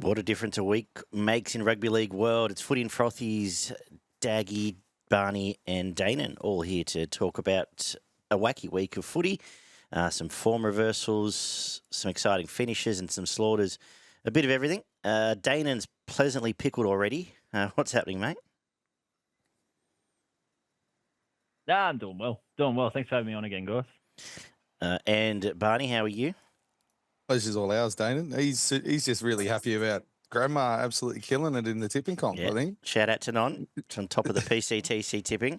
What a difference a week makes in rugby league world. It's Footy and Frothies, Daggy, Barney and Danaan all here to talk about a wacky week of footy, some form reversals, some exciting finishes and some slaughters, a bit of everything. Danaan's pleasantly pickled already. What's happening, mate? I'm doing well. Thanks for having me on again, guys. And Barney, how are you? Pleasure's all ours, Danaan. He's just really happy about Grandma absolutely killing it in the tipping comp, I think. Shout out to Non. It's on top of the PCTC tipping.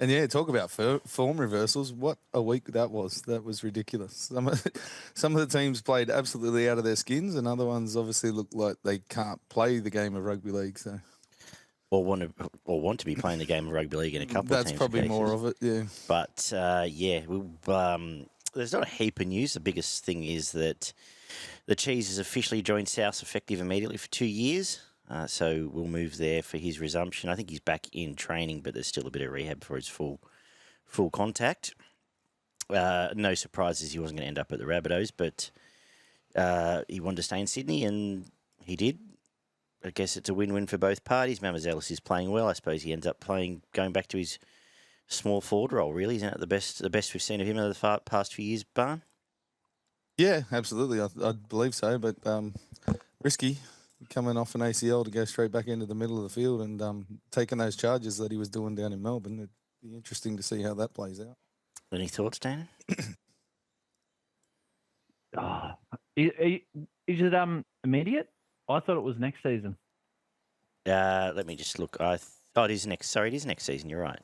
And yeah, talk about form reversals. What a week that was. That was ridiculous. Some of the teams played absolutely out of their skins, and other ones obviously look like they can't play the game of rugby league. So, or want to be playing the game of rugby league in a couple of teams. That's probably more of it, yeah. But there's not a heap of news. The biggest thing is that the Cheese has officially joined South effective immediately for 2 years. So we'll move there for his resumption. I think he's back in training, but there's still a bit of rehab for his full contact. No surprises he wasn't going to end up at the Rabbitohs, but he wanted to stay in Sydney, and he did. I guess it's a win-win for both parties. Mamazelis is playing well. I suppose he ends up going back to his small forward role, really. Isn't it the best we've seen of him over the past few years, Barn? Yeah, absolutely. I believe so, but risky coming off an ACL to go straight back into the middle of the field and taking those charges that he was doing down in Melbourne. It'd be interesting to see how that plays out. Any thoughts, Dan? Is it immediate? I thought it was next season. Let me just look. It is next. Sorry, it is next season. You're right.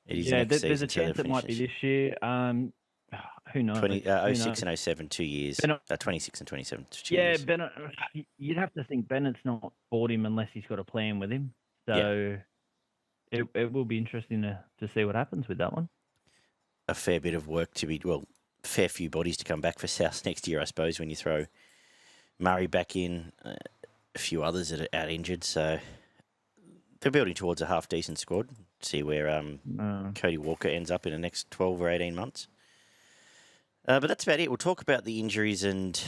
It is next season. There's a chance it might be this year. Who knows? 06 and 07, 2 years. 26 and 27, 2 years. Yeah, Bennett. You'd have to think Bennett's not bought him unless he's got a plan with him. So it will be interesting to see what happens with that one. A fair bit of work fair few bodies to come back for South next year, I suppose, when you throw Murray back in, a few others that are out injured. So they're building towards a half-decent squad. See where Cody Walker ends up in the next 12 or 18 months. But that's about it. We'll talk about the injuries and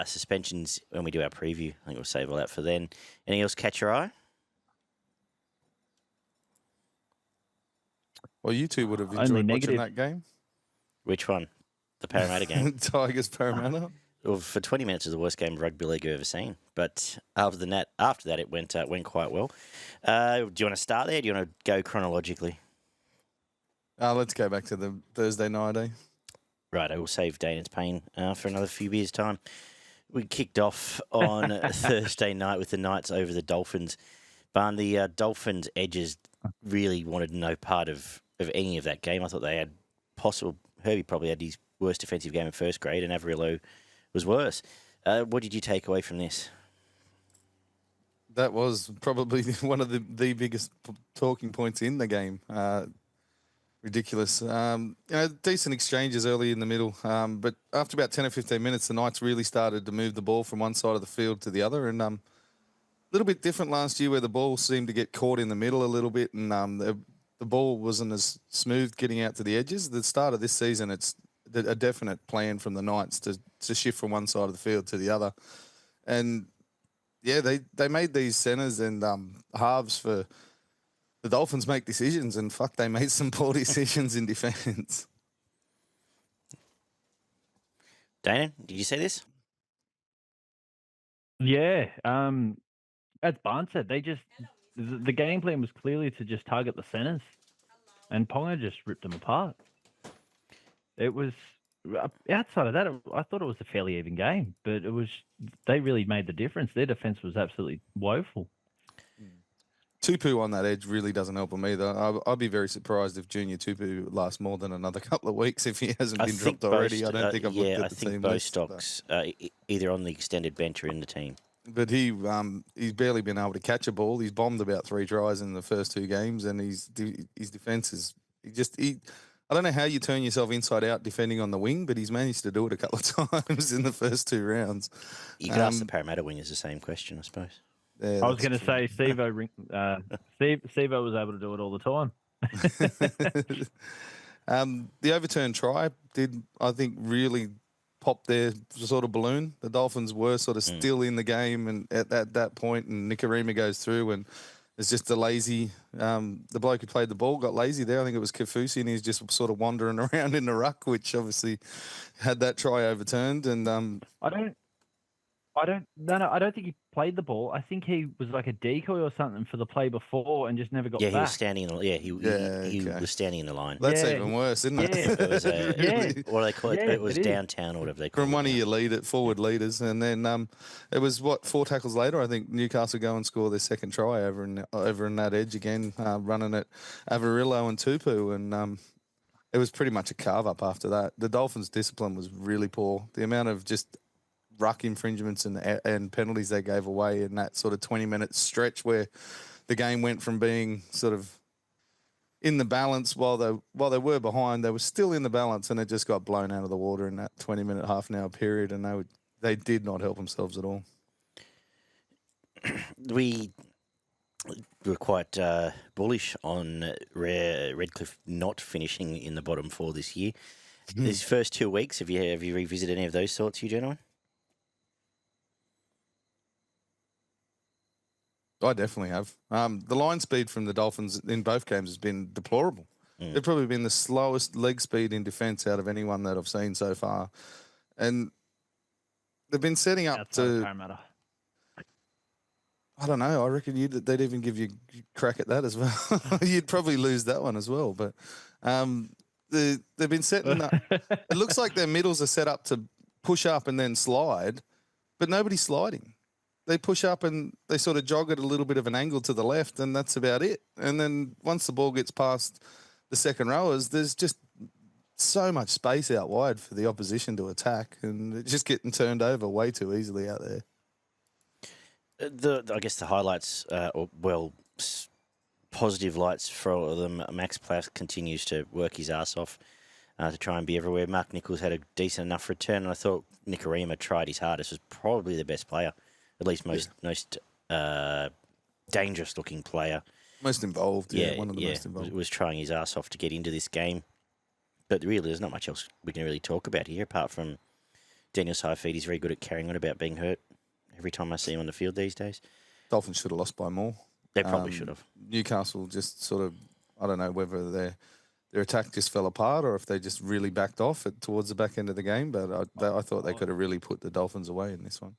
suspensions when we do our preview. I think we'll save all that for then. Anything else catch your eye? Well, you two would have enjoyed watching that game. Which one? The Parramatta game? Tigers Parramatta. Well, for 20 minutes, it was the worst game of rugby league I've ever seen. But after that, it went quite well. Do you want to start there? Do you want to go chronologically? Let's go back to the Thursday night, eh? Right, I will save Danaan's pain for another few beers' time. We kicked off on Thursday night with the Knights over the Dolphins. Barn, the Dolphins' edges really wanted no part of any of that game. I thought they had Herbie probably had his worst defensive game in first grade, and Averillo was worse. What did you take away from this? That was probably one of the biggest talking points in the game. Ridiculous. Decent exchanges early in the middle, but after about 10 or 15 minutes, the Knights really started to move the ball from one side of the field to the other, and a little bit different last year where the ball seemed to get caught in the middle a little bit, and the ball wasn't as smooth getting out to the edges. The start of this season, it's a definite plan from the Knights to shift from one side of the field to the other, and yeah, they made these centres and halves for the Dolphins make decisions, and they made some poor decisions in defence. Danaan, did you see this? Yeah. As Barn said, the game plan was clearly to just target the centres, and Ponga just ripped them apart. It was outside of that. I thought it was a fairly even game, but they really made the difference. Their defence was absolutely woeful. Tupu on that edge really doesn't help him either. I'd be very surprised if Junior Tupu lasts more than another couple of weeks if he hasn't been dropped already. I don't think I've looked at the team. I think both stocks either on the extended bench or in the team. But he's barely been able to catch a ball. He's bombed about 3 tries in the first 2 games, and his defence is I don't know how you turn yourself inside out defending on the wing, but he's managed to do it a couple of times in the first 2 rounds. You could ask the Parramatta wingers the same question, I suppose. Yeah, I was going to say Sivo was able to do it all the time. The overturned try did, I think, really popped their sort of balloon. The Dolphins were sort of still in the game, and at that point, and Nicarima goes through, and it's just a lazy. The bloke who played the ball got lazy there. I think it was Kafusi, and he's just sort of wandering around in the ruck, which obviously had that try overturned. And I don't think he played the ball. I think he was like a decoy or something for the play before and just never got Yeah, back. he was standing. He was standing in the line. That's even worse, isn't it? Yeah. It was what do they call it? Yeah, It was it is. downtown or whatever they call it. From one of now. your forward leaders, and then it was 4 tackles later. I think Newcastle go and score their second try over in that edge again, running at Avarillo and Tupu, and it was pretty much a carve up after that. The Dolphins' discipline was really poor. The amount of just ruck infringements and penalties they gave away in that sort of 20-minute stretch where the game went from being sort of in the balance while they were behind, they were still in the balance, and it just got blown out of the water in that 20-minute, half an hour period, and they did not help themselves at all. We were quite bullish on Redcliffe not finishing in the bottom 4 this year. These first 2 weeks, have you revisited any of those thoughts, you gentlemen? I definitely have. The line speed from the Dolphins in both games has been deplorable. They've probably been the slowest leg speed in defence out of anyone that I've seen so far. And they've been setting up Outside of to... Parramatta. I don't know. I reckon they'd even give you a crack at that as well. You'd probably lose that one as well. But they've been setting up... It looks like their middles are set up to push up and then slide, but nobody's sliding. They push up and they sort of jog at a little bit of an angle to the left, and that's about it. And then once the ball gets past the second rowers, there's just so much space out wide for the opposition to attack, and it's just getting turned over way too easily out there. I guess the highlights, positive lights for them. Max Plath continues to work his ass off to try and be everywhere. Mark Nichols had a decent enough return, and I thought Nicarima tried his hardest. Was probably the best player. At least most dangerous-looking player. Most involved, one of the most involved. Was trying his ass off to get into this game. But really, there's not much else we can really talk about here, apart from Daniel Saifidi is very good at carrying on about being hurt every time I see him on the field these days. Dolphins should have lost by more. They probably should have. Newcastle just sort of, I don't know whether their attack just fell apart or if they just really backed off towards the back end of the game, but I thought they could have really put the Dolphins away in this one.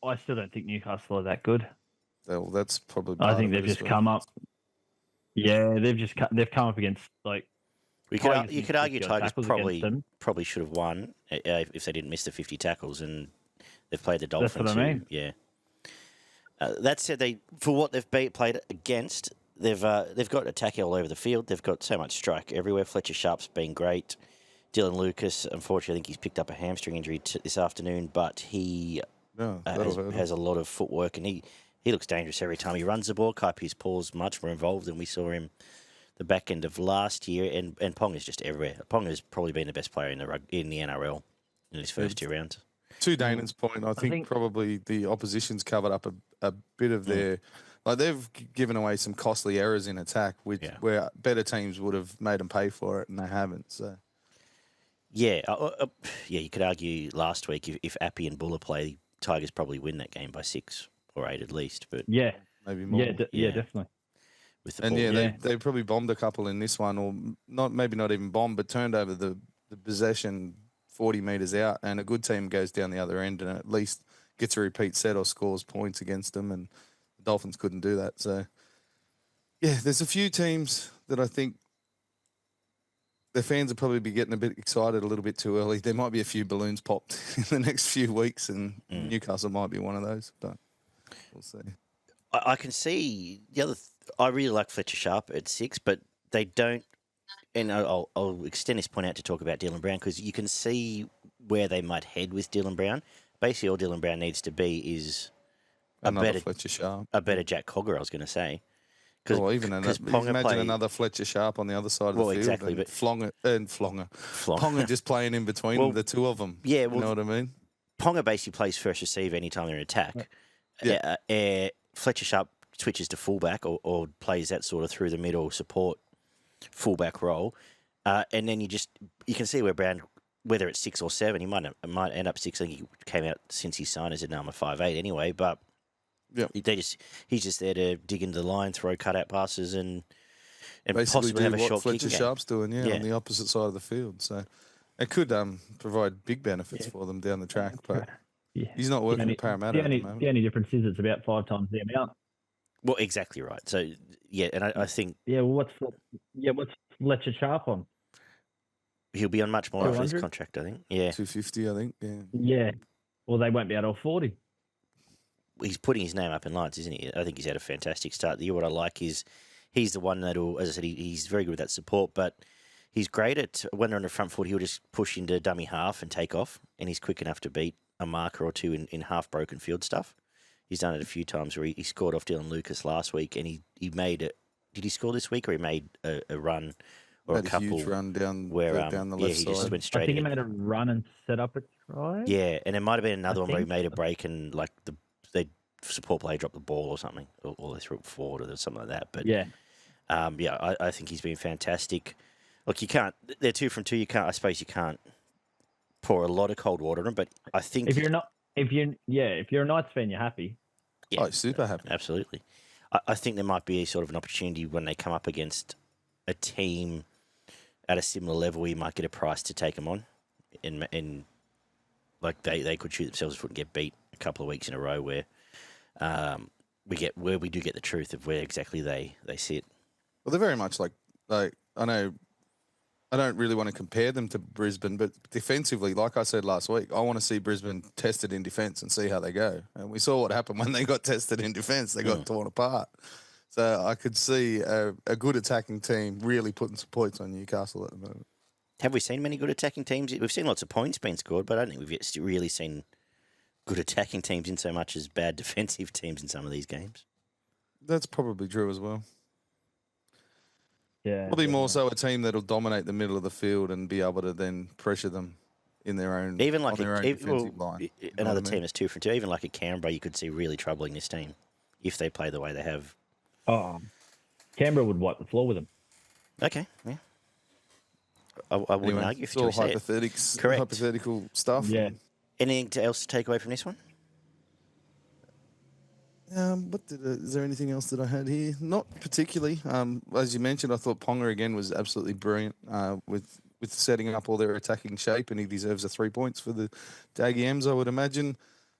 I still don't think Newcastle are that good. Well, that's probably. I think they've just come up. Yeah, they've come up against like. You could argue Tigers probably should have won if they didn't miss the 50 tackles, and they've played the Dolphins. That's what I mean. Yeah. That said, for what they've played against, they've got attack all over the field. They've got so much strike everywhere. Fletcher Sharp's been great. Dylan Lucas, unfortunately, I think he's picked up a hamstring injury this afternoon, but he has a lot of footwork, and he looks dangerous every time he runs the ball. Kaipi's Paul's much more involved than we saw him the back end of last year, and Pong is just everywhere. Pong has probably been the best player in the NRL in his first 2 rounds. To Danan's point, I think probably the opposition's covered up a bit of their... Like they've given away some costly errors in attack, where better teams would have made them pay for it, and they haven't. So, you could argue last week if Appy and Buller play, Tigers probably win that game by 6 or 8 at least. But maybe more. Yeah, definitely. With the ball. They probably bombed a couple in this one, or maybe not even bombed, but turned over the possession 40 metres out, and a good team goes down the other end and at least gets a repeat set or scores points against them, and the Dolphins couldn't do that. So, yeah, there's a few teams that I think their fans will probably be getting a bit excited a little bit too early. There might be a few balloons popped in the next few weeks, and Newcastle might be one of those, but we'll see. I can see the other... I really like Fletcher Sharp at 6, but they don't... And I'll extend this point out to talk about Dylan Brown, because you can see where they might head with Dylan Brown. Basically, all Dylan Brown needs to be is another Fletcher Sharp. A better Jack Cogger, I was going to say. Imagine another Fletcher Sharp on the other side of the field. Exactly, and but Ponga just playing in between the two of them. Yeah, you know what I mean? Ponga basically plays first receive anytime they're in attack. Yeah. Fletcher Sharp switches to fullback or plays that sort of through the middle support fullback role, and then you can see where Brown whether it's 6 or 7, he might end up 6. I think he came out since he signed as a number 5'8" anyway. But Yep. he's just there to dig into the line, throw cutout passes, and Basically possibly have a what short Fletcher kicking game. Sharp's doing, on the opposite side of the field. So it could provide big benefits for them down the track. But he's not working at Parramatta at the moment. The only difference is it's about 5 times the amount. Well, exactly right. So and I think what's Fletcher Sharp on? he'll be on much more for his contract. I think 250. I think Yeah. Well, they won't be able to afford him. He's putting his name up in lights, isn't he? I think he's had a fantastic start. The year. What I like is he's the one that'll, as I said, he's very good with that support, but he's great at when they're on the front foot, he'll just push into dummy half and take off, and he's quick enough to beat a marker or two in half broken field stuff. He's done it a few times where he scored off Dylan Lucas last week, and he made it. Did he score this week, or he made a run or a couple? Huge run down the left he side. just went straight. I think he made a run and set up a try. Yeah, and there might have been another one where he made a break and like they support play dropped the ball or something, or they threw it forward or something like that. But I think he's been fantastic. Look, you can't. They're 2 from 2. I suppose you can't pour a lot of cold water on him, but I think if you're a Knights fan, you're happy. Yeah, super happy. Absolutely. I think there might be sort of an opportunity when they come up against a team at a similar level where you might get a price to take them on, and like they could shoot themselves in the foot and get beat a couple of weeks in a row where we do get the truth of where exactly they sit. Well, they're very much like I know. I don't really want to compare them to Brisbane, but defensively, like I said last week, I want to see Brisbane tested in defence and see how they go. And we saw what happened when they got tested in defence. They got torn apart. So I could see a good attacking team really putting some points on Newcastle at the moment. Have we seen many good attacking teams? We've seen lots of points being scored, but I don't think we've yet really seen good attacking teams in so much as bad defensive teams in some of these games. That's probably true as well. Yeah, probably more so a team that'll dominate the middle of the field and be able to then pressure them in their own defensive line. Another team is 2 from 2. Even like a Canberra, you could see really troubling this team if they play the way they have. Oh, Canberra would wipe the floor with them. Okay, yeah. I wouldn't argue if it's all hypothetical stuff. Yeah. Anything else to take away from this one? Is there anything else that I had here? Not particularly. As you mentioned, I thought Ponga again was absolutely brilliant with setting up all their attacking shape, and he deserves a 3 points for the Daggy M's, I would imagine.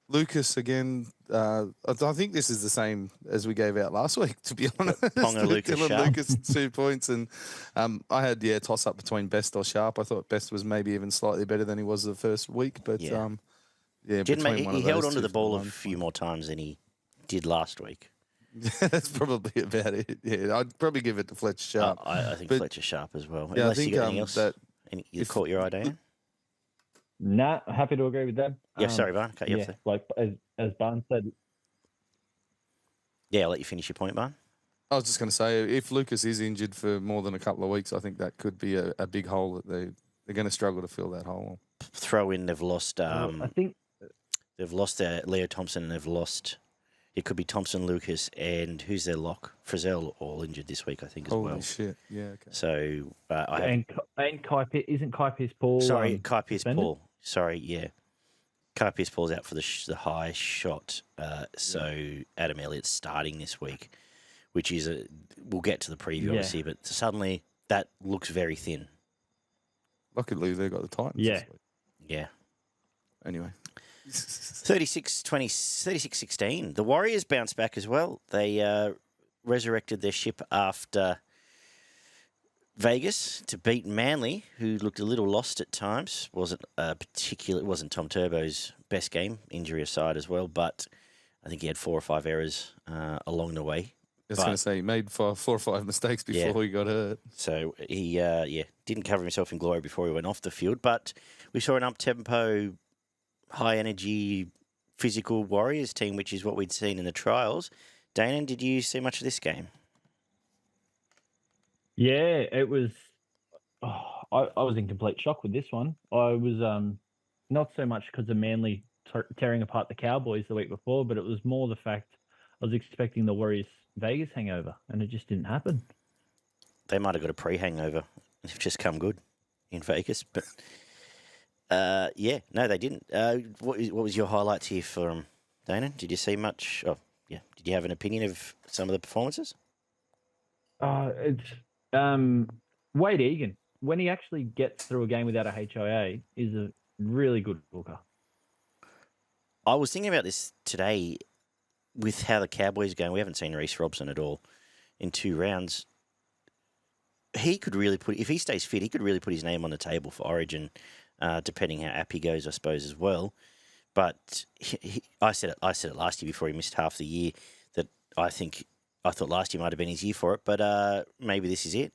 Lucas again. I think this is the same as we gave out last week, to be honest. Ponga, Lucas, Dylan Sharp. Lucas 2 points, and I had toss up between Best or Sharp. I thought Best was maybe even slightly better than he was the first week, but he held onto the ball a few more times than he did last week. That's probably about it. Yeah, I'd probably give it to Fletcher Sharp. I think Fletcher Sharp as well. Yeah, Unless I think you got anything else you caught your eye, Dan? Nah, happy to agree with that. Yeah, sorry, Barn. Cut you off there. Like as Barn said. Yeah, I'll let you finish your point, Barn. I was just going to say, if Lucas is injured for more than a couple of weeks, I think that could be a big hole that they're going to struggle to fill that hole. Throw in, they've lost. I think they've lost Leo Thompson, and they've lost. It could be Thompson, Lucas, and who's their lock? Frizzell, all injured this week, I think, as well. Holy shit! Yeah. Okay. So and Kai isn't Kai Pierce-Paul? Sorry, Kai Pierce-Paul. Sorry, yeah. Kai Pierce-Paul's out for the high shot. So Adam Elliott's starting this week, which is we'll get to the preview obviously, but suddenly that looks very thin. Luckily, they got the Titans. Yeah. This week. Yeah. Anyway. 36-16. The Warriors bounced back as well. They resurrected their ship after Vegas to beat Manly, who looked a little lost at times. It wasn't Tom Turbo's best game, injury aside as well, but I think he had 4 or 5 errors along the way. I was going to say, he made 4 or 5 mistakes before he got hurt. So he didn't cover himself in glory before he went off the field, but we saw an up-tempo, high-energy, physical Warriors team, which is what we'd seen in the trials. Danaan, did you see much of this game? Yeah, it was. I was in complete shock with this one. I was not so much because of Manly tearing apart the Cowboys the week before, but it was more the fact I was expecting the Warriors Vegas hangover, and it just didn't happen. They might have got a pre-hangover. They've just come good in Vegas, but Yeah, no, they didn't. What was your highlights here for Danaan? Did you see much? Oh, yeah. Did you have an opinion of some of the performances? It's Wade Egan. When he actually gets through a game without a HIA, is a really good hooker. I was thinking about this today with how the Cowboys are going. We haven't seen Reece Robson at all in 2 rounds. He could really if he stays fit, he could really put his name on the table for Origin, depending how Appy goes, I suppose, as well. But I said it last year before he missed half the year that I thought last year might have been his year for it, but maybe this is it.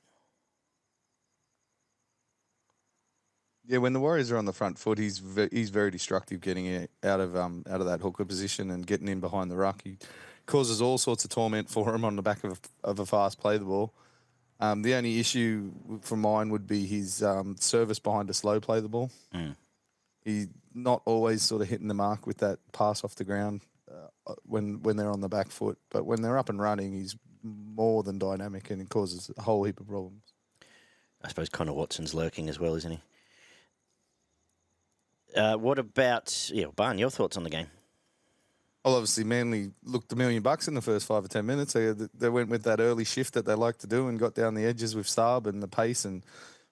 Yeah, when the Warriors are on the front foot, he's very destructive getting out of that hooker position and getting in behind the ruck. He causes all sorts of torment for him on the back of a fast play the ball. The only issue for mine would be his service behind a slow play the ball. He's not always sort of hitting the mark with that pass off the ground when they're on the back foot. But when they're up and running, he's more than dynamic and it causes a whole heap of problems. I suppose Connor Watson's lurking as well, isn't he? What about, Barn, your thoughts on the game? Well, obviously, Manly looked $1 million in the first 5 or 10 minutes. They went with that early shift that they like to do and got down the edges with Saab and the pace and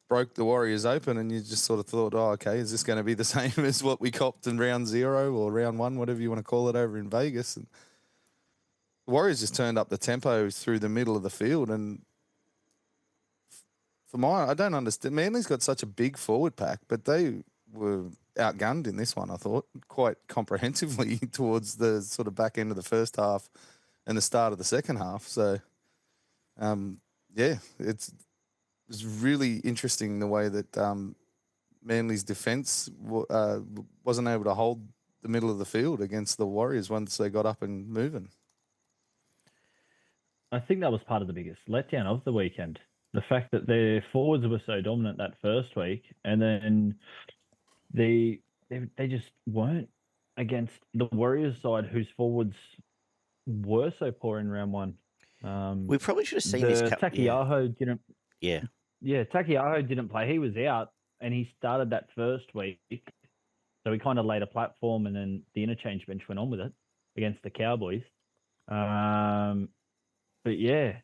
broke the Warriors open. And you just sort of thought, oh, okay, is this going to be the same as what we copped in round 0 or round 1, whatever you want to call it, over in Vegas? And the Warriors just turned up the tempo through the middle of the field. And I don't understand. Manly's got such a big forward pack, but they were outgunned in this one, I thought, quite comprehensively towards the sort of back end of the first half and the start of the second half. So, it was really interesting the way that Manly's defence wasn't able to hold the middle of the field against the Warriors once they got up and moving. I think that was part of the biggest letdown of the weekend. The fact that their forwards were so dominant that first week, and then they just weren't against the Warriors side, whose forwards were so poor in round 1. We probably should have seen this. Takiaho didn't. Yeah. Yeah, Takiaho didn't play. He was out, and he started that first week. So he kind of laid a platform, and then the interchange bench went on with it against the Cowboys. But yeah.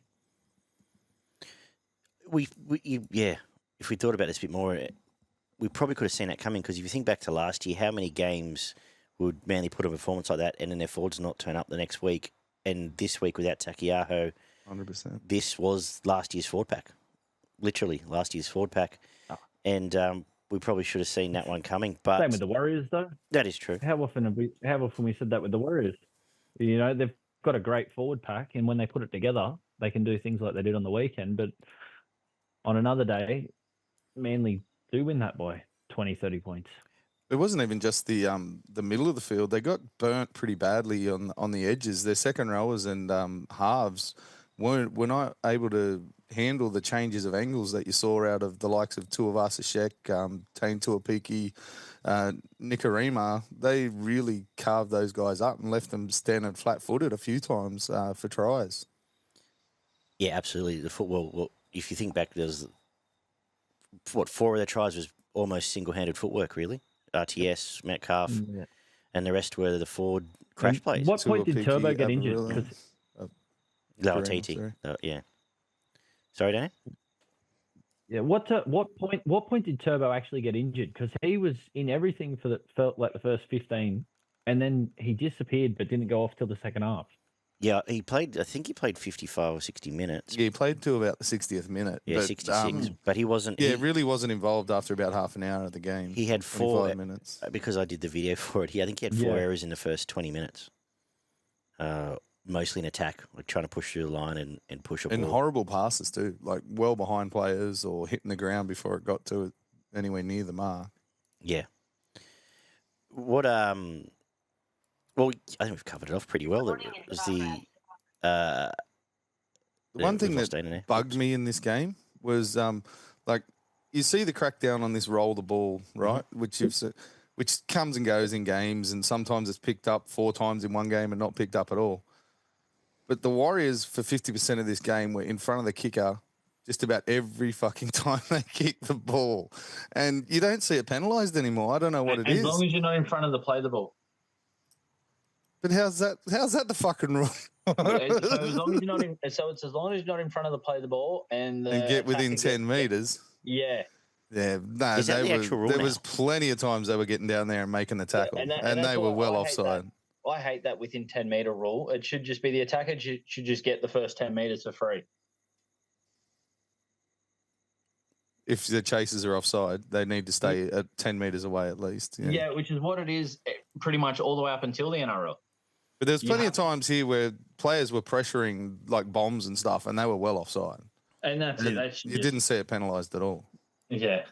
If we thought about this a bit more, we probably could have seen that coming, because if you think back to last year, how many games would Manly put a performance like that and then their forwards not turn up the next week? And this week without Takiaho, 100%. This was last year's forward pack. Literally last year's forward pack. Oh. And we probably should have seen that one coming. But same with the Warriors, though. That is true. How often we said that with the Warriors? You know, they've got a great forward pack, and when they put it together, they can do things like they did on the weekend. But on another day, Manly do win that by 20, 30 points. It wasn't even just the middle of the field. They got burnt pretty badly on the edges. Their second rowers and halves were not able to handle the changes of angles that you saw out of the likes of Tuivasa-Sheck, Tane Tuapiki, Nikarima. They really carved those guys up and left them standing flat-footed a few times for tries. Yeah, absolutely. The football. Well, if you think back, there's 4 of their tries was almost single-handed footwork, really. RTS, Metcalf, and the rest were the forward crash plays. What point did Turbo get injured? TT. Yeah. Sorry, Danny? Yeah. What point did Turbo actually get injured? Because he was in everything for felt like the first 15, and then he disappeared but didn't go off till the second half. Yeah, he played. I think he played 55 or 60 minutes. Yeah, he played to about the 60th minute. Yeah, 66. But he wasn't. Yeah, really wasn't involved after about half an hour of the game. He had 4 minutes because I did the video for it. I think he had 4 errors in the first 20 minutes. Mostly in attack, like trying to push through the line and push a ball. And horrible passes too, like well behind players or hitting the ground before it got to it anywhere near the mark. Yeah. What Well, I think we've covered it off pretty well. It was the one thing that bugged me in this game was like you see the crackdown on this roll the ball, right? Mm-hmm. Which comes and goes in games, and sometimes it's picked up 4 times in one game and not picked up at all. But the Warriors for 50% of this game were in front of the kicker, just about every fucking time they kick the ball. And you don't see it penalised anymore. I don't know what it is. As long as you're not in front of the play the ball. But how's that the fucking rule? So as long as you're not in, so it's as long as you're not in front of the play the ball and get within 10 metres. Yeah. Yeah, no, Is that the actual rule there now? was plenty of times they were getting down there and making the tackle, and they were well offside. I hate that within 10 metre rule. It should just be the attacker should just get the first 10 metres for free. If the chasers are offside, they need to stay at 10 metres away at least. Yeah, which is what it is pretty much all the way up until the NRL. But there's plenty of times here where players were pressuring like bombs and stuff, and they were well offside. And that's it. You didn't see it penalised at all. Yeah.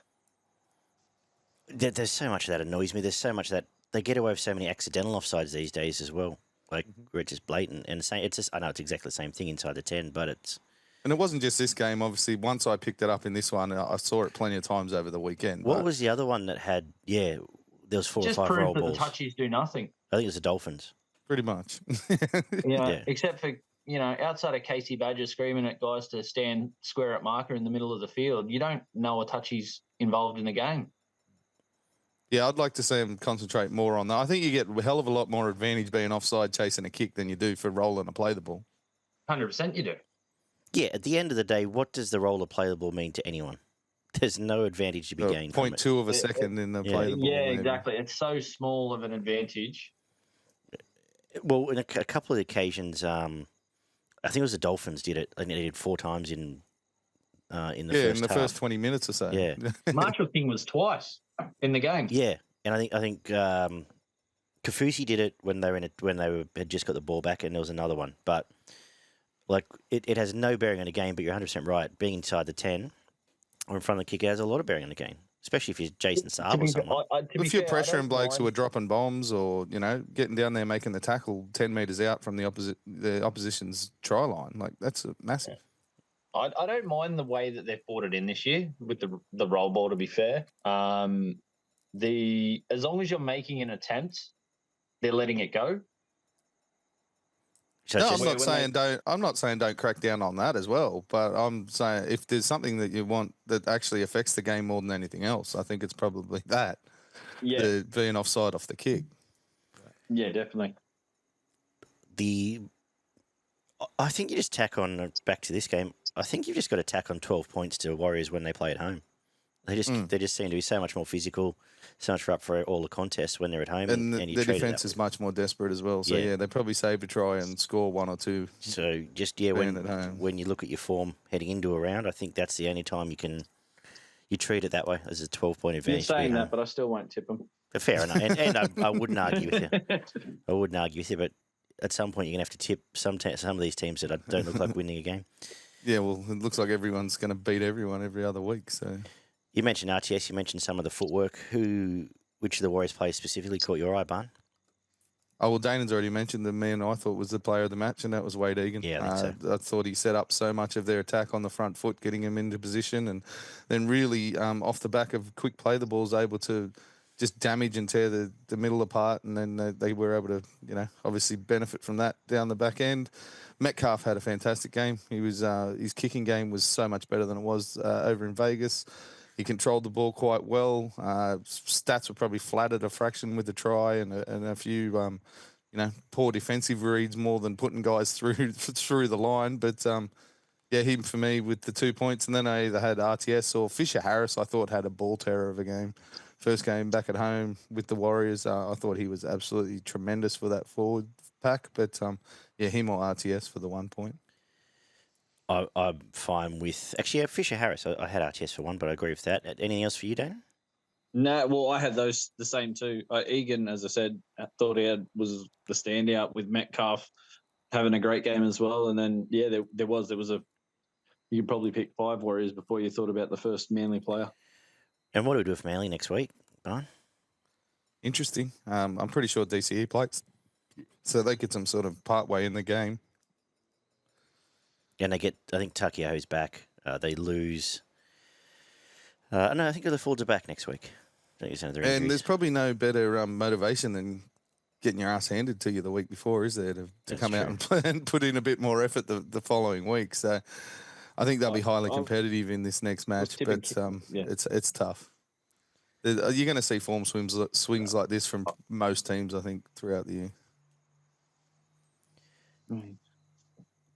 There's so much that annoys me. There's so much that they get away with so many accidental offsides these days as well. Like where it's just blatant and it's just I know it's exactly the same thing inside the 10, but it's. And it wasn't just this game. Obviously, once I picked it up in this one, I saw it plenty of times over the weekend. What was the other one that had? Yeah, there was 4 just or 5 roll balls. The touchies do nothing. I think it was the Dolphins. Pretty much. Yeah, except for outside of Casey Badger screaming at guys to stand square at marker in the middle of the field, you don't know a touchy's involved in the game. Yeah, I'd like to see them concentrate more on that. I think you get a hell of a lot more advantage being offside chasing a kick than you do for rolling a play the ball. 100% you do. Yeah, at the end of the day, what does the roll of play the ball mean to anyone? There's no advantage to be gained from it. 0.2 of a second in the play the ball. Yeah, exactly. It's so small of an advantage. Well, in a couple of occasions, I think it was the Dolphins did it. I think they did 4 times in the first first 20 minutes or so. Yeah. Marshall King was twice in the game. Yeah, and I think Kafusi did it when they had just got the ball back, and there was another one. But like it has no bearing on the game. But you're 100% right. Being inside the 10 or in front of the kicker has a lot of bearing on the game, especially if you're Jason Saab or someone. If you're pressuring blokes who are dropping bombs or getting down there making the tackle 10 metres out from the opposition's try line, like that's massive. I don't mind the way that they've brought it in this year with the roll ball. To be fair, as long as you're making an attempt, they're letting it go. So no, I'm not saying don't crack down on that as well, but I'm saying if there's something that you want that actually affects the game more than anything else, I think it's probably that. Yeah, being offside off the kick. Yeah, definitely. I think you just tack on back to this game. I think you've just got to tack on 12 points to Warriors when they play at home. They just seem to be so much more physical, so much up for all the contests when they're at home. And the defence is much more desperate as well. So, they probably save a try and score 1 or 2. So, just, when you look at your form heading into a round, I think that's the only time you treat it that way as a 12-point advantage. You're saying that, but I still won't tip them. Fair enough. And I wouldn't argue with you. But at some point, you're going to have to tip some of these teams that don't look like winning a game. Yeah, well, it looks like everyone's going to beat everyone every other week, so... You mentioned RTS. You mentioned some of the footwork. Which of the Warriors players specifically caught your eye, Barn? Oh, well, Danaan's already mentioned the man I thought was the player of the match, and that was Wade Egan. Yeah, I think so. I thought he set up so much of their attack on the front foot, getting him into position, and then really off the back of quick play the balls, able to just damage and tear the middle apart, and then they were able to, obviously benefit from that down the back end. Metcalf had a fantastic game. He was his kicking game was so much better than it was over in Vegas. He controlled the ball quite well. Stats were probably flat at a fraction with the try and a few, poor defensive reads more than putting guys through the line. But, him for me with the 2 points. And then I either had RTS or Fisher Harris, I thought had a ball terror of a game. First game back at home with the Warriors. I thought he was absolutely tremendous for that forward pack. But, him or RTS for the 1 point. I'm fine with... Actually, Fisher Harris, I had RTS for 1, but I agree with that. Anything else for you, Dan? No, well, I had those the same too. Egan, as I said, I thought was the standout with Metcalf having a great game as well. And then, there was a... You could probably pick 5 Warriors before you thought about the first Manly player. And what do we do with Manly next week, Barn? Interesting. I'm pretty sure DCE plays. So they get some sort of part way in the game. And they get, I think Takiaho's back. They lose. No, I think the Fords are back next week. And there's probably no better motivation than getting your ass handed to you the week before, is there, to come out and play and put in a bit more effort the following week. So I think they'll be highly I've- competitive in this next match, tipping but yeah. it's tough. You're going to see form swings like this from most teams, I think, throughout the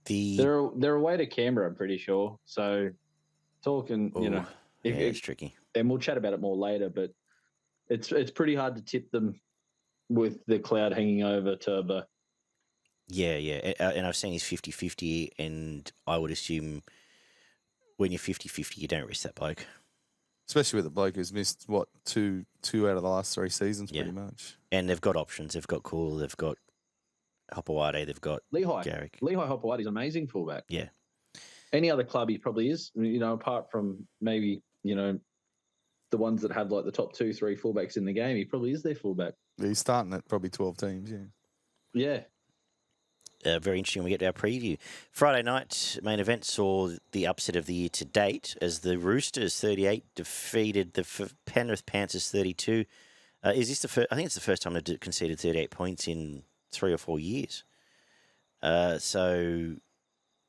year. They're away to Canberra, I'm pretty sure. So talking, yeah, it's tricky. And we'll chat about it more later, but it's pretty hard to tip them with the cloud hanging over Turbo. Yeah. And I've seen he's 50-50, and I would assume when you're 50-50, you don't risk that bloke. Especially with the bloke who's missed, two out of the last 3 seasons, pretty much. And they've got options. They've got Cool, they've got Hopewade, they've got Lehigh. Garrick. Lehigh Hopoate's amazing fullback. Yeah. Any other club he probably is, apart from maybe, the ones that have like the top 2-3 fullbacks in the game, he probably is their fullback. He's starting at probably 12 teams, Yeah. Very interesting when we get to our preview. Friday night main event saw the upset of the year to date as the Roosters 38 defeated the Penrith Panthers 32. Is this the first? I think it's the first time they've conceded 38 points in 3 or 4 years. There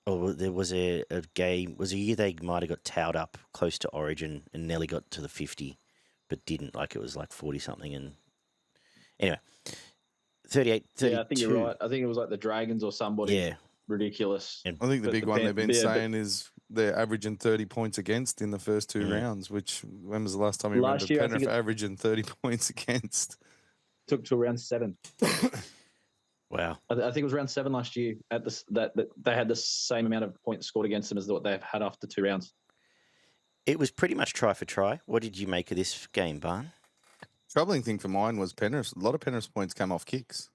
was a game. Was a year they might have got towed up close to Origin and nearly got to the 50, but didn't. Like it was like 40 something. And anyway. 38, 32. Yeah, I think you're right. I think it was like the Dragons or somebody. Yeah. Ridiculous. I think the big one they've been saying is they're averaging 30 points against in the first 2 rounds, which when was the last time you remember Penrith averaging 30 points against? Took to around 7. Wow. I think it was around 7 last year at that they had the same amount of points scored against them as what they've had after 2 rounds. It was pretty much try for try. What did you make of this game, Barn? Troubling thing for mine was Penrith. A lot of Penrith's points came off kicks.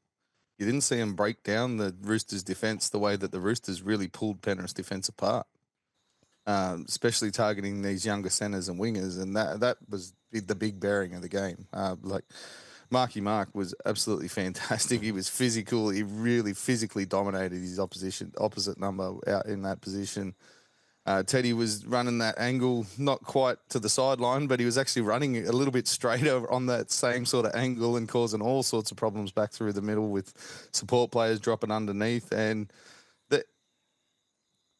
You didn't see them break down the Roosters' defence the way that the Roosters really pulled Penrith's defence apart, especially targeting these younger centres and wingers, and that was the big bearing of the game. Marky Mark was absolutely fantastic. He was physical. He really physically dominated his opposite number out in that position. Teddy was running that angle, not quite to the sideline, but he was actually running a little bit straighter on that same sort of angle and causing all sorts of problems back through the middle with support players dropping underneath. And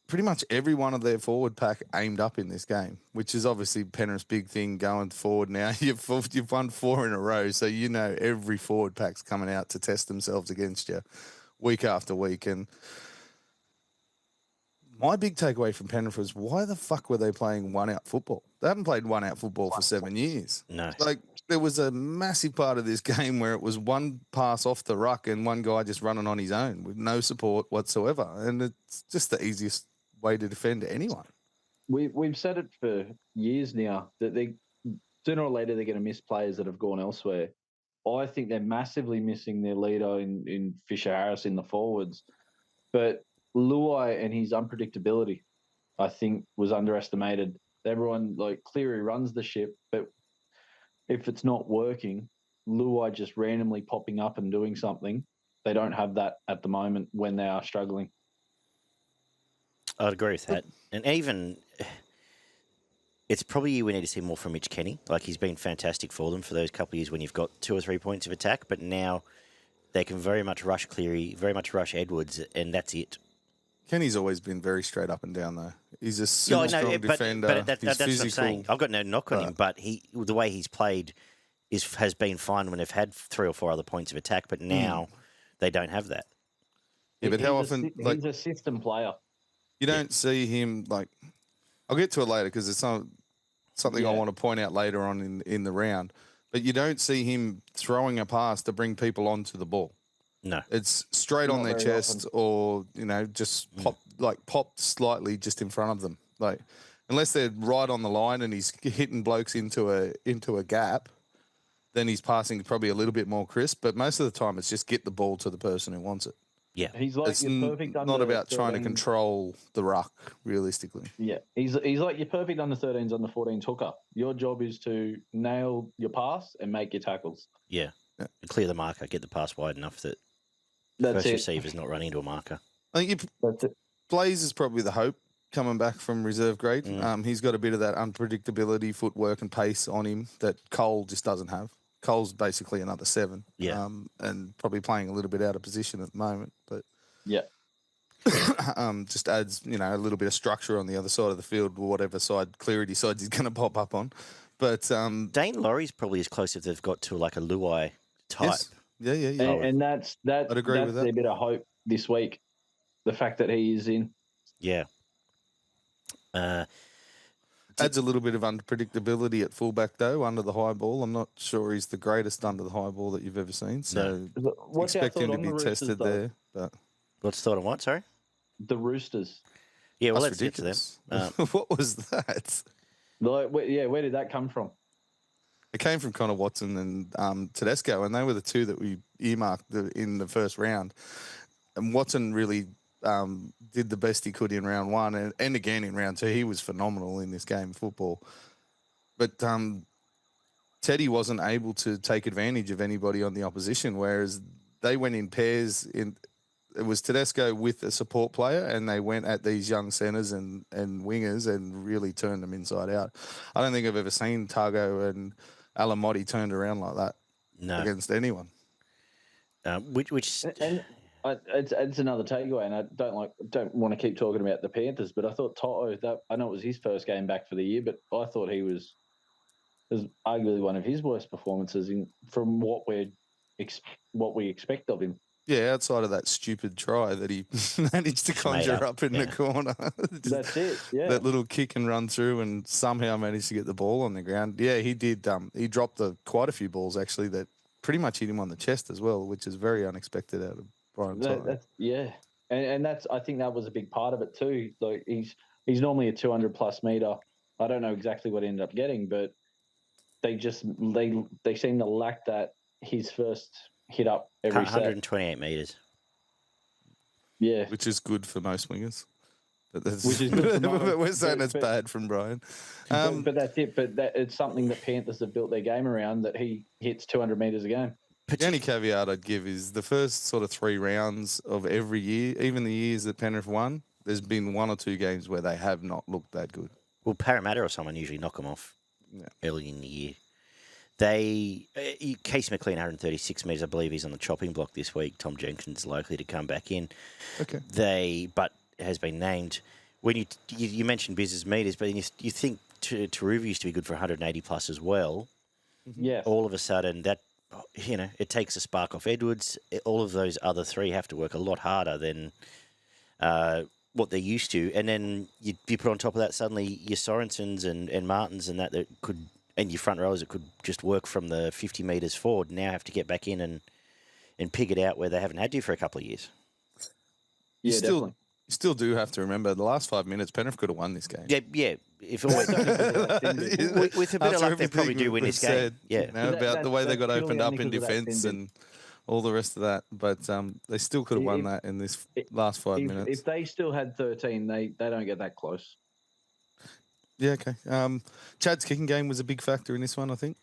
pretty much every one of their forward pack aimed up in this game, which is obviously Penrith's big thing going forward now. You've won 4 in a row, so every forward pack's coming out to test themselves against you week after week. And my big takeaway from Penrith was, why the fuck were they playing one-out football? They haven't played one-out football for 7 years. No. There was a massive part of this game where it was one pass off the ruck and one guy just running on his own with no support whatsoever. And it's just the easiest way to defend anyone. We've said it for years now that sooner or later they're going to miss players that have gone elsewhere. I think they're massively missing their leader in Fisher Harris in the forwards. But Luai and his unpredictability, I think, was underestimated. Everyone, Cleary runs the ship, but if it's not working, Luai just randomly popping up and doing something, they don't have that at the moment when they are struggling. I'd agree with that. And even, it's probably we need to see more from Mitch Kenny. He's been fantastic for them for those couple of years when you've got 2 or 3 points of attack, but now they can very much rush Cleary, very much rush Edwards, and that's it. Kenny's always been very straight up and down, though. He's a super strong defender. But that's he's what I'm saying. I've got no knock on him, but the way he's played has been fine when they've had 3 or 4 other points of attack, but now they don't have that. Yeah, but how often... he's a system player. You don't see him, I'll get to it later because it's something I want to point out later on in the round, but you don't see him throwing a pass to bring people onto the ball. No. It's straight on their chest or, just popped slightly just in front of them. Unless they're right on the line and he's hitting blokes into a gap, then he's passing probably a little bit more crisp. But most of the time it's just get the ball to the person who wants it. Yeah. He's like your perfect under not about 13. trying to control the ruck, realistically. Yeah. He's like your perfect under 13s, under 14s hooker. Your job is to nail your pass and make your tackles. Yeah. Clear the marker, get the pass wide enough that first receiver's not running into a marker. I think Blaze is probably the hope coming back from reserve grade. He's got a bit of that unpredictability, footwork and pace on him that Cole just doesn't have. Cole's basically another 7. Yeah. And probably playing a little bit out of position at the moment. But yeah. Just adds, a little bit of structure on the other side of the field, whatever side Cleary decides he's going to pop up on. But Dane Laurie's probably as close as they've got to like a Luai type. yes, yeah. And that's I'd agree with that. their bit of hope this week. The fact that he is in. Yeah. Adds a little bit of unpredictability at fullback, though, under the high ball. I'm not sure he's the greatest under the high ball that you've ever seen. So What's our expect him thought to on be the Roosters, tested though? there. But What's the thought on what? Sorry. The Roosters. Yeah, well, that's let's get to them. ridiculous. What was that? Like, where did that come from? It came from Connor Watson and Tedesco, and they were the two that we earmarked in the first round. And Watson really did the best he could in round one, and again in round two. He was phenomenal in this game of football. But Teddy wasn't able to take advantage of anybody on the opposition, whereas they went in pairs. It was Tedesco with a support player, and they went at these young centres and wingers and really turned them inside out. I don't think I've ever seen Targo and Alamotti turned around like that against anyone. Which it's another takeaway, and I don't want to keep talking about the Panthers, but I thought Toto, I know it was his first game back for the year, but I thought he was arguably one of his worst performances from what we expect of him. Yeah, outside of that stupid try that he managed to conjure up in the corner. That's it, yeah. That little kick and run through and somehow managed to get the ball on the ground. Yeah, he did. He dropped quite a few balls, actually, that pretty much hit him on the chest as well, which is very unexpected out of Brian Toto. Yeah, and that's, I think that was a big part of it too. Like he's normally a 200+ meter. I don't know exactly what he ended up getting, but they seem to lack that his first hit up every 128 metres. Yeah. Which is good for most wingers. But Which is good for most, we're saying it's bad from Brian. But that's it. But it's something that Panthers have built their game around, that he hits 200 metres a game. The only caveat I'd give is the first sort of 3 rounds of every year, even the years that Penrith won, there's been 1 or 2 games where they have not looked that good. Well, Parramatta or someone usually knock them off early in the year. Case McLean, 136 metres, I believe he's on the chopping block this week. Tom Jenkins is likely to come back in. Okay. But has been named. When you mentioned business meters, but you think Taruva used to be good for 180 plus as well. Yeah. All of a sudden, that it takes a spark off Edwards. All of those other 3 have to work a lot harder than what they're used to, and then you put on top of that suddenly your Sorensens and Martins and that could. And your front rowers that could just work from the 50 metres forward now have to get back in and pig it out where they haven't had to for a couple of years. Yeah, definitely. You still do have to remember the last 5 minutes, Penrith could have won this game. Yeah. If it with a bit of luck, they probably do win this game. Yeah. About the way they got opened up in defence and all the rest of that. But they still could have won that in this last 5 minutes. If they still had 13, they don't get that close. Yeah, okay. Chad's kicking game was a big factor in this one, I think.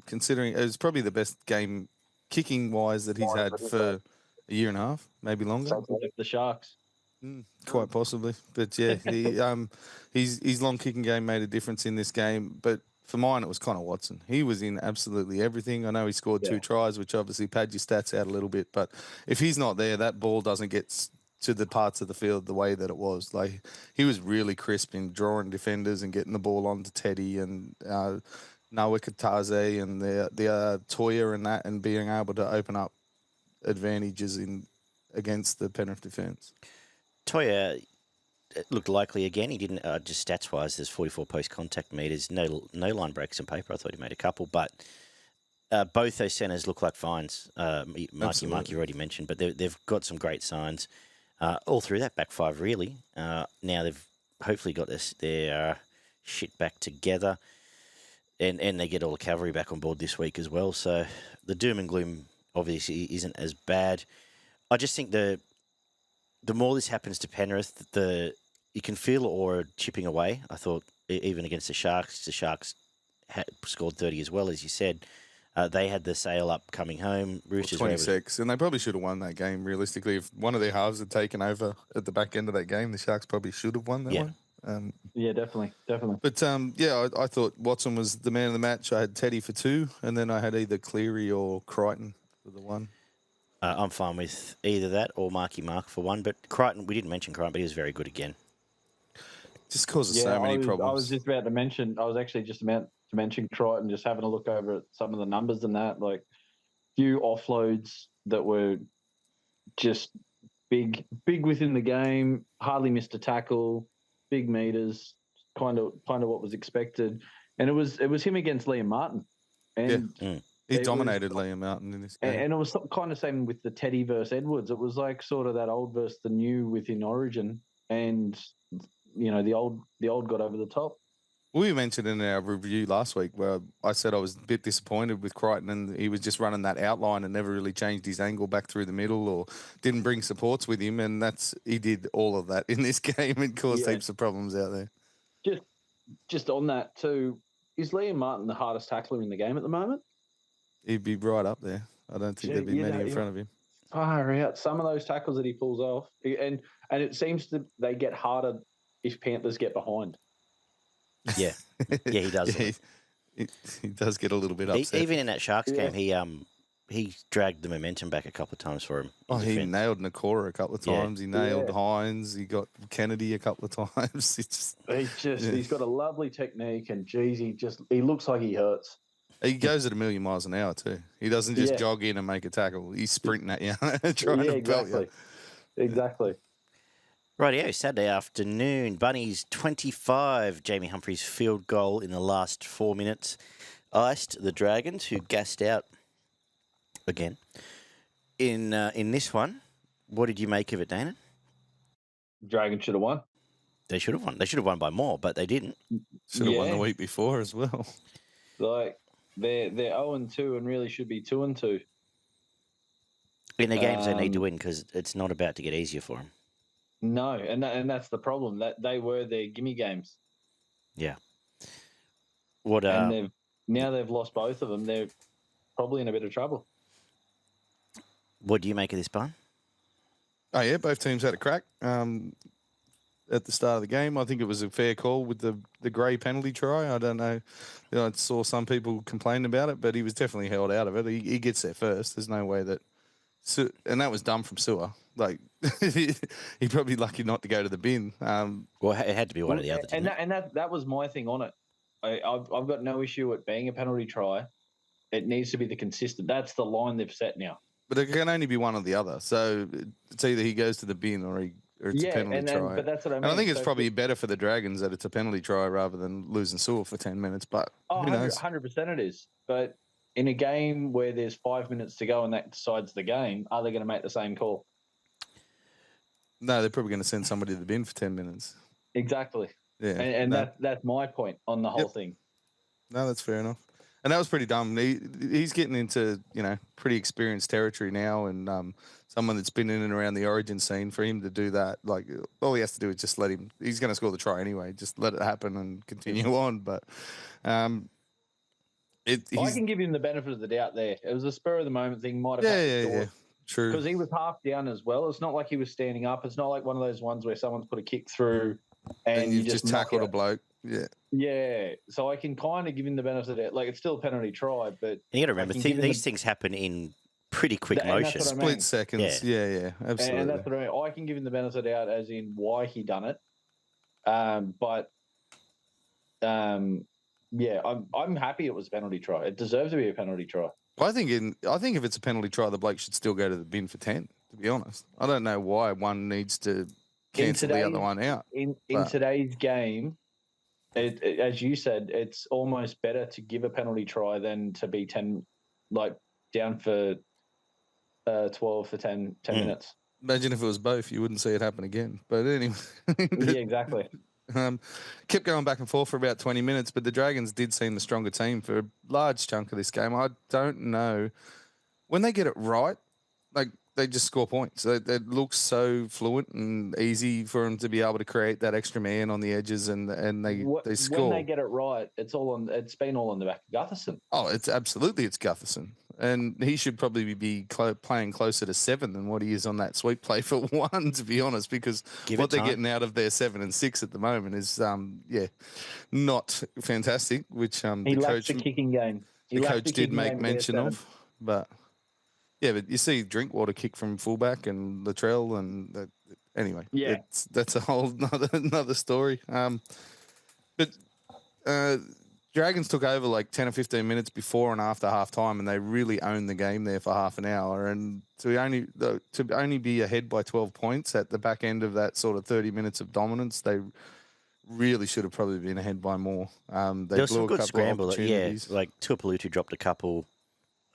Considering it was probably the best game kicking-wise that he's had for a year and a half, maybe longer. The Sharks. Quite possibly. But, yeah, his long kicking game made a difference in this game. But for mine, it was Connor Watson. He was in absolutely everything. I know he scored 2 tries, which obviously pad your stats out a little bit. But if he's not there, that ball doesn't get to the parts of the field the way that it was. Like, he was really crisp in drawing defenders and getting the ball onto Teddy and Noah Kataze and the Toya and that, and being able to open up advantages against the Penrith defence. Toya looked likely again. He didn't, just stats-wise, there's 44 post-contact metres, no line breaks on paper. I thought he made a couple, but both those centres look like fines. Mark, you already mentioned, but they've got some great signs. All through that back 5, really. Now they've hopefully got their shit back together, and they get all the cavalry back on board this week as well. So the doom and gloom obviously isn't as bad. I just think the more this happens to Penrith, you can feel the aura chipping away. I thought even against the Sharks had scored 30 as well, as you said. They had the sail up coming home. Roosters 26, and they probably should have won that game, realistically. If one of their halves had taken over at the back end of that game, the Sharks probably should have won that one. Yeah, definitely. But, I thought Watson was the man of the match. I had Teddy for 2, and then I had either Cleary or Crichton for the 1. I'm fine with either that or Marky Mark for one. But Crichton, we didn't mention Crichton, but he was very good again. Just causes so many problems. I was just about to mention. I was actually just about to mention Crichton. Just having a look over at some of the numbers and that, like few offloads that were just big within the game. Hardly missed a tackle. Big meters. Kind of what was expected. And it was him against Liam Martin, and he dominated Liam Martin in this game. And it was kind of same with the Teddy versus Edwards. It was like sort of that old versus the new within Origin, and the old got over the top. We mentioned in our review last week where I said I was a bit disappointed with Crichton, and he was just running that outline and never really changed his angle back through the middle or didn't bring supports with him, and he did all of that in this game and caused heaps of problems out there. Just on that too, is Liam Martin the hardest tackler in the game at the moment? He'd be right up there. I don't think there'd be many in front of him. Far out. Some of those tackles that he pulls off, and it seems they get harder if Panthers get behind. Yeah, he does. He does get a little bit upset. Even in that Sharks game, he dragged the momentum back a couple of times for him. Oh, he nailed Nakora a couple of times. He nailed Hines. He got Kennedy a couple of times. He's got a lovely technique, and geez, he looks like he hurts. He goes at 1,000,000 miles an hour too. He doesn't just jog in and make a tackle. He's sprinting at you, trying to belt you. Exactly. Rightio, Saturday afternoon. Bunnies 25. Jamie Humphries' field goal in the last 4 minutes iced the Dragons, who gassed out again. In this one, what did you make of it, Danaan? Dragons should have won. They should have won. They should have won by more, but they didn't. Should have won the week before as well. Like they're 0-2 and really should be 2-2. In the games they need to win because it's not about to get easier for them. No, and that's the problem. That they were their gimme games. Yeah. And they've lost both of them. They're probably in a bit of trouble. What do you make of this, Barn? Oh yeah, both teams had a crack at the start of the game. I think it was a fair call with the Gray penalty try. I don't know. I saw some people complain about it, but he was definitely held out of it. He gets there first. There's no way that. And that was dumb from Sewer. Like he probably lucky not to go to the bin. Well, it had to be one of the other. And that was my thing on it. I've got no issue with being a penalty try. It needs to be the consistent. That's the line they've set now. But it can only be one or the other. So it's either he goes to the bin or it's a penalty try. But that's what I mean. And I think it's probably better for the Dragons that it's a penalty try rather than losing Sewer for 10 minutes. But who knows? 100% it is. But in a game where there's 5 minutes to go and that decides the game, are they going to make the same call? No, they're probably going to send somebody to the bin for 10 minutes. Exactly. Yeah. And that's my point on the whole thing. No, that's fair enough. And that was pretty dumb. He's getting into, pretty experienced territory now, and someone that's been in and around the Origin scene. For him to do that, like, all he has to do is just let him. He's going to score the try anyway. Just let it happen and continue on. But I can give him the benefit of the doubt there. It was a spur of the moment thing. Might have yeah. True. Because he was half down as well. It's not like he was standing up. It's not like one of those ones where someone's put a kick through and you just tackled a bloke. Yeah. Yeah. So I can kind of give him the benefit of it. Like, it's still a penalty try, but you got to remember these things happen in pretty quick motion. Split seconds. Yeah, absolutely. And that's what I mean. I can give him the benefit of the doubt as in why he done it. I'm happy it was a penalty try. It deserves to be a penalty try. I think if it's a penalty try, the bloke should still go to the bin for 10, to be honest. I don't know why one needs to cancel the other one out. In today's game, as you said, it's almost better to give a penalty try than to be 10, like down for 12 for 10 minutes. Imagine if it was both, you wouldn't see it happen again. But anyway. Yeah, exactly. Kept going back and forth for about 20 minutes, but the Dragons did seem the stronger team for a large chunk of this game. I don't know. When they get it right, like, they just score points. It looks so fluent and easy for them to be able to create that extra man on the edges, and they score. When they get it right, it's been all on the back of Gutherson. Oh, it's Gutherson. And he should probably be playing closer to 7 than what he is on that sweep play for 1, to be honest, because what they're getting out of their 7 and 6 at the moment is, not fantastic, which he lacks the kicking game. The coach did make mention of, but Yeah, but you see Drinkwater kick from fullback and Latrell and anyway. Yeah. That's a whole another story. But Dragons took over like 10 or 15 minutes before and after half time, and they really owned the game there for half an hour. And to only be ahead by 12 points at the back end of that sort of 30 minutes of dominance, they really should have probably been ahead by more. They There was blew some a good couple scramble. of opportunities. Yeah, like Tuipulotu dropped a couple,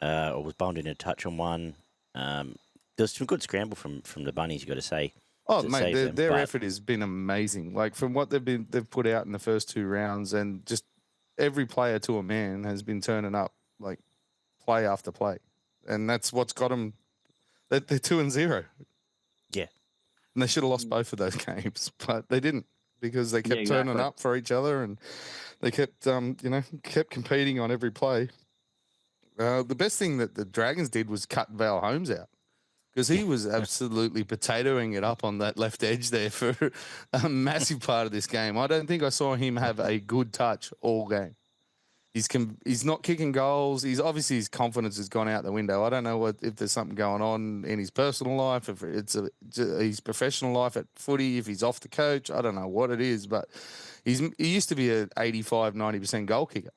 or was bummed in a touch on one. There's some good scramble from the Bunnies, you got to say. Oh, to mate, save them, their but- effort has been amazing. Like from what they've put out in the first 2 rounds, and just every player to a man has been turning up like play after play, and that's what's got them. They're 2-0. Yeah. And they should have lost both of those games, but they didn't because they kept turning exactly. up for each other, and they kept kept competing on every play. The best thing that the Dragons did was cut Val Holmes out, because he was absolutely potatoing it up on that left edge there for a massive part of this game. I don't think I saw him have a good touch all game. He's not kicking goals. He's obviously, his confidence has gone out the window. I don't know if there's something going on in his personal life, if it's his professional life at footy, if he's off the coach. I don't know what it is, but he used to be an 85, 90% goal kicker.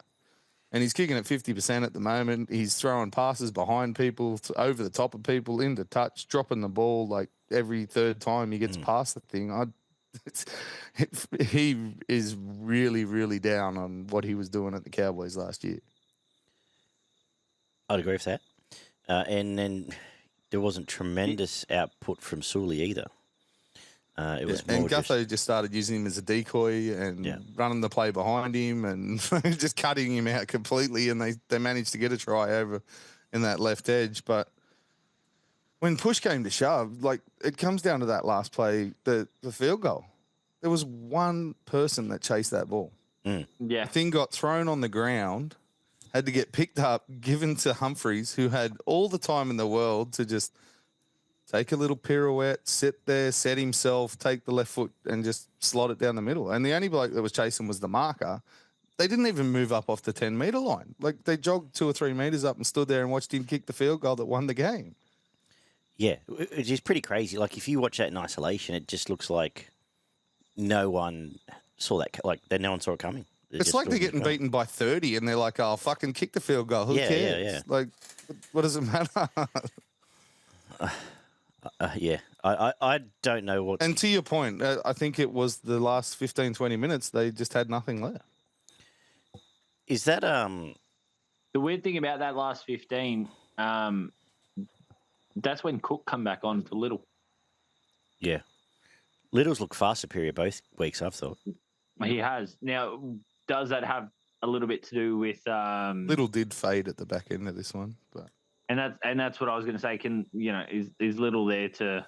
And he's kicking at 50% at the moment. He's throwing passes behind people, over the top of people, into touch, dropping the ball like every third time he gets past the thing. He is really, really down on what he was doing at the Cowboys last year. I'd agree with that. And then there wasn't tremendous output from Sully either. It was more and Gutho just started using him as a decoy and running the play behind him and just cutting him out completely. And they managed to get a try over in that left edge. But when push came to shove, like, it comes down to that last play, the field goal. There was one person that chased that ball. Yeah. The thing got thrown on the ground, had to get picked up, given to Humphreys, who had all the time in the world to just take a little pirouette, sit there, set himself, take the left foot and just slot it down the middle. And the only bloke that was chasing was the marker. They didn't even move up off the 10-metre line. Like, they jogged 2 or 3 metres up and stood there and watched him kick the field goal that won the game. Yeah, it's just pretty crazy. Like, if you watch that in isolation, it just looks like no one saw that. Like, no one saw it coming. It's like they're getting beaten by 30 and they're like, oh, fucking kick the field goal. Who cares? Yeah. Like, what does it matter? I don't know what. And to your point, I think it was the last 15, 20 minutes, they just had nothing left. Is that The weird thing about that last 15, that's when Cook come back on for Little. Yeah, Little's looked far superior both weeks, I've thought. He has. Now, does that have a little bit to do with Little did fade at the back end of this one, but and that's what I was going to say. Is Little there to?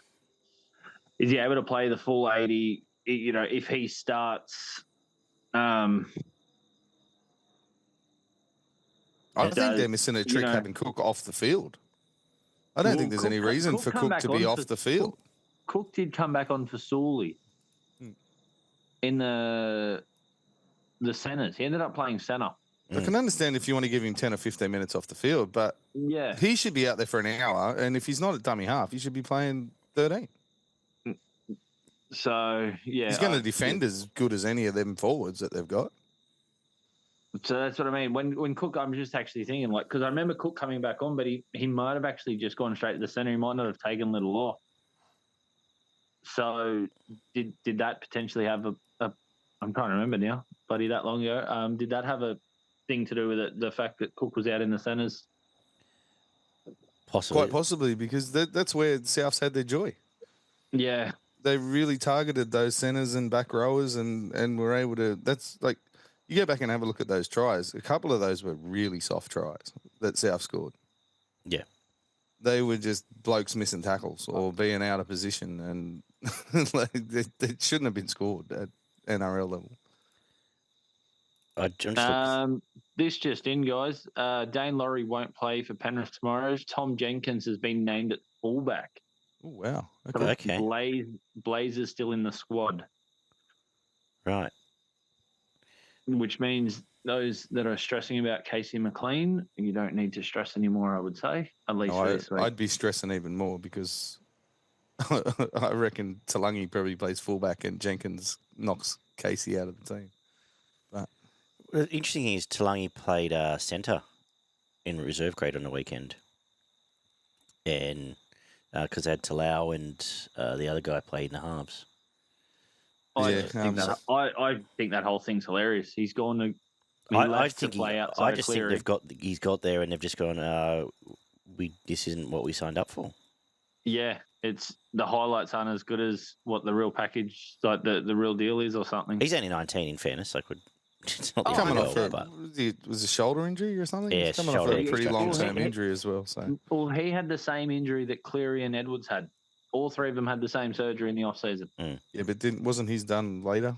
Is he able to play the full 80? If he starts, I think they're missing a trick having Cook off the field. I don't think there's any reason for Cook to be off the field. Cook did come back on for Sully in the centres. He ended up playing centre. I can understand if you want to give him 10 or 15 minutes off the field, but he should be out there for an hour. And if he's not at dummy half, he should be playing 13. So, he's going to defend as good as any of them forwards that they've got. So that's what I mean. When Cook, I'm just actually thinking, like, because I remember Cook coming back on, but he might have actually just gone straight to the centre. He might not have taken Little off. So did that potentially have a I'm trying to remember now, buddy, that long ago. Did that have a thing to do with it, the fact that Cook was out in the centres? Possibly. Quite possibly, because that's where Souths had their joy. Yeah. They really targeted those centres and back rowers and were able to. That's like, you go back and have a look at those tries. A couple of those were really soft tries that South scored. Yeah. They were just blokes missing tackles or being out of position, and like, they shouldn't have been scored at NRL level. This just in, guys. Dane Laurie won't play for Penrith tomorrow. Tom Jenkins has been named at fullback. Oh, wow. Okay. Blaze is still in the squad. Right. which means those that are stressing about Casey McLean, you don't need to stress anymore, I would say, at least for this week. I'd be stressing even more because I reckon Talangi probably plays fullback and Jenkins knocks Casey out of the team. But The interesting thing is Talangi played centre in reserve grade on the weekend. And because they had Talau and the other guy played in the halves. I think that whole thing's hilarious. He's gone to. I think play I outside just of think Cleary. he's got there and they've just gone. This isn't what we signed up for. Yeah, it's the highlights aren't as good as what the real package, like the real deal is, or something. He's only 19. In fairness, it's not the coming end off of the world, it was a shoulder injury or something. Yeah, He's coming off shoulder a pretty injury. long-term injury as well. So Well, he had the same injury that Cleary and Edwards had. All three of them had the same surgery in the off season. yeah, but wasn't his done later?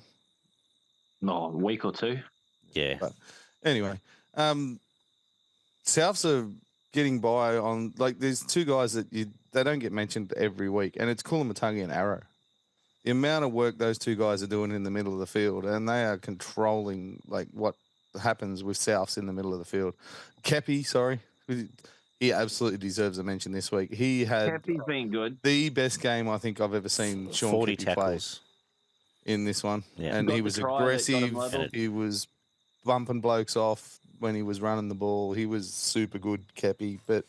No, a week or two. Yeah. But anyway, Souths are getting by on there's two guys that they don't get mentioned every week, and it's Kulamatagi and Arrow. The amount of work those two guys are doing in the middle of the field, and they are controlling what happens with Souths in the middle of the field. Kepi, sorry, he absolutely deserves a mention this week. He had Kepi's been good. The best game I think I've ever seen Sean 40 Kepi play tackles in this one, Yeah. and Got he the was try that got him aggressive. level. He was bumping blokes off when he was running the ball. He was super good, Kepi, but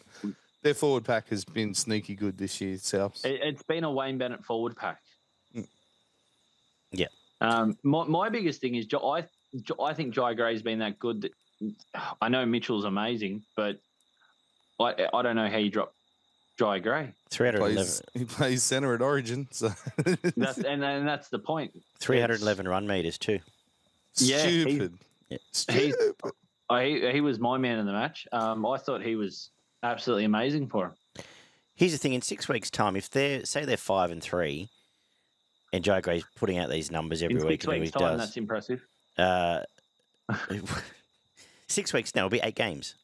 their forward pack has been sneaky good this year, Souths. It's been a Wayne Bennett forward pack. Yeah. My biggest thing is I think Jai Gray's been that good. That, I know Mitchell's amazing, but I don't know how you drop Jai Gray. 311. He plays centre at Origin, so that's the point. 311 run meters too. Yeah, stupid. Stupid. He was my man in the match. I thought he was absolutely amazing for him. Here's the thing: in 6 weeks' time, if they're 5-3, and Joe Gray's putting out these numbers every In week, 6 weeks' time, that's impressive. 6 weeks now will be 8 games.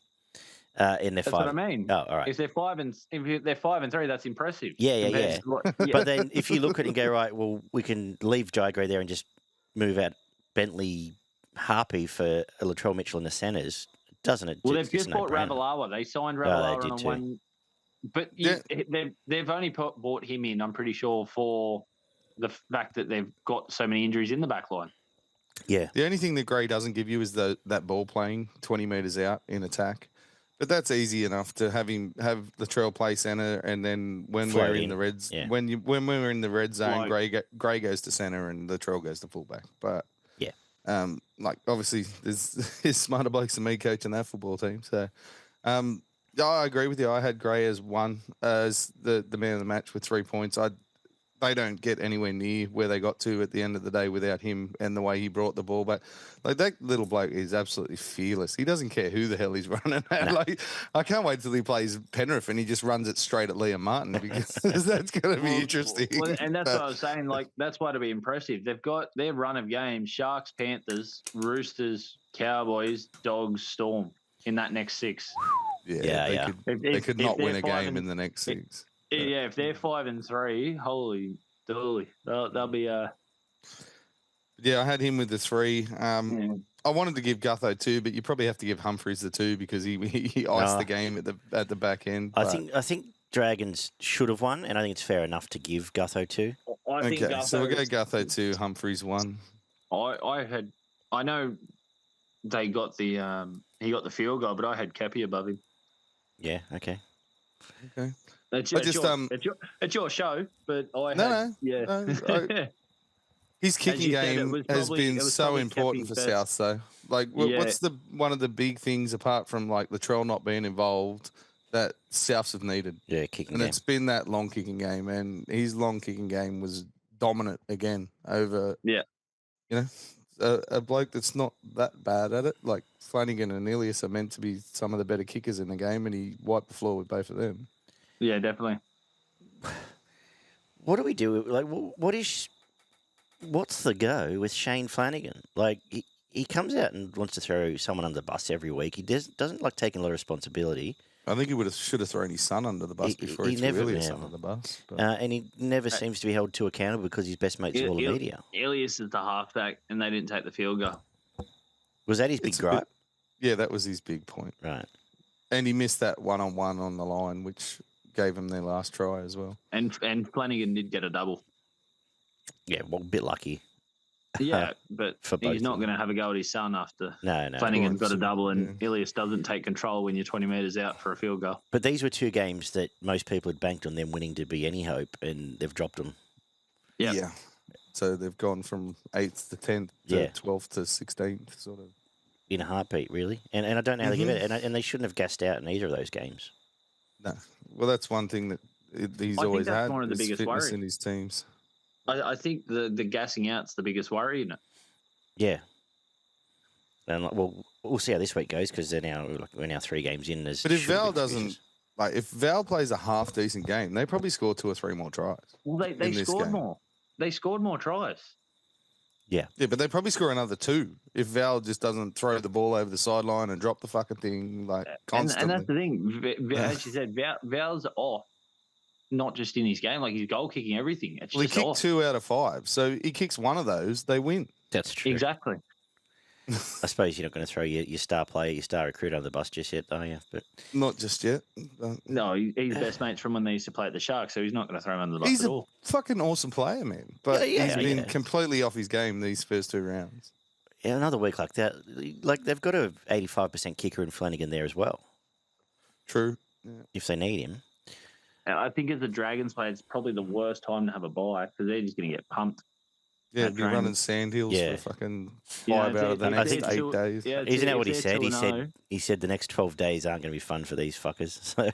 In their That's 5. what I mean. Oh, all right. If they're 5-3, that's impressive. Yeah. Yeah. But then if you look at it and go, right, well, we can leave Jai Gray there and just move out Bentley Harpy for Latrell Mitchell in the centres, doesn't it? Well, It's they've just bought no-brainer. Ravalawa. They signed Ravalawa did on too. one. But they've only bought him in, I'm pretty sure, for the fact that they've got so many injuries in the back line. Yeah. The only thing that Gray doesn't give you is that ball playing 20 metres out in attack. But that's easy enough to have Latrell play centre, and then when Float we're in in. the reds, Yeah. when we're in the red zone, Float. Gray goes to centre and Latrell goes to fullback. But Yeah. Obviously there's smarter blokes than me coaching that football team. So I agree with you. I had Gray as the man of the match with 3 points. They don't get anywhere near where they got to at the end of the day without him and the way he brought the ball back. That little bloke is absolutely fearless. He doesn't care who the hell he's running at. No. I can't wait till he plays Penrith and he just runs it straight at Liam Martin because that's going to be interesting. Well, and that's what I was saying. That's why to be impressive. They've got their run of games: Sharks, Panthers, Roosters, Cowboys, Dogs, Storm in that next 6. Yeah. They could not win a they're game in the next 6. Yeah, if they're 5-3, holy dooly, they'll be. Yeah, I had him with the 3. I wanted to give Gutho 2, but you probably have to give Humphreys the 2 because he iced the game at the back end. I think Dragons should have won, and I think it's fair enough to give Gutho 2. Okay, so we'll go Gutho 2, Humphreys 1. I know they got the he got the field goal, but I had Kepi above him. Yeah. Okay. It's your show, but His kicking you said, game has been so probably important for Kepi's South, though. What's one of the big things apart from Latrell not being involved that Souths have needed? Yeah, kicking and game. it's been that long kicking game, and his long kicking game was dominant again over. Yeah, a bloke that's not that bad at it. Like Flanagan and Ilias are meant to be some of the better kickers in the game, and he wiped the floor with both of them. Yeah, definitely. What do we do? What's the go with Shane Flanagan? He comes out and wants to throw someone under the bus every week. He doesn't like taking a lot of responsibility. I think he should have thrown his son under the bus before he threw Ilias under the bus. And he never seems to be held too accountable because his best mate's all the media. Ilias is the halfback, and they didn't take the field goal. Was that his big It's a gripe? Yeah, that was his big point. Right. And he missed that one-on-one on the line, which gave him their last try as well. And Flanagan did get a double. Yeah, well, a bit lucky. Yeah, but For both he's not of going to have a go at his son after No. Flanagan Well, got a double and yeah. Ilias doesn't take control when you're 20 metres out for a field goal. But these were two games that most people had banked on them winning to be any hope, and they've dropped them. Yeah. So they've gone from 8th to 10th to Yeah. 12th to 16th, sort of. In a heartbeat, really. And I don't know how they give it. And they shouldn't have gassed out in either of those games. No. Well, that's one thing that he's I think always that's had, one of the is biggest fitness worry. in his teams. I think the gassing out's the biggest worry, isn't it? Yeah. And we'll see how this week goes because we're now 3 games in. But if Val doesn't, if Val plays a half decent game, they probably score 2 or 3 more tries. Well, they in this scored game. more. They scored more tries. Yeah, but they probably score another 2 if Val just doesn't throw the ball over the sideline and drop the fucking thing constantly. And that's the thing. As you said, Val's off, not just in his game, like his goal kicking, everything. It's Well, he just kicked off. 2 out of 5, so he kicks one of those, they win. That's true. Exactly. I suppose you're not going to throw your star player, your star recruit under the bus just yet, are you? But Not just yet. No, he's best mates from when they used to play at the Sharks, so he's not going to throw him under the bus He's at a all. fucking awesome player, man. But Yeah, he's been yeah. completely off his game these first 2 rounds. yeah, another week like that, like they've got a 85% kicker in Flanagan there as well, True. Yeah. if they need him. And I think as the Dragons play, it's probably the worst time to have a bye because they're just going to get pumped. Yeah, That's you're right. running sandhills Yeah. for fucking Yeah, 5 out of the I next think- 8 days. Yeah, Isn't that what he if said? they're He 2-0, said the next 12 days aren't going to be fun for these fuckers. So Yeah.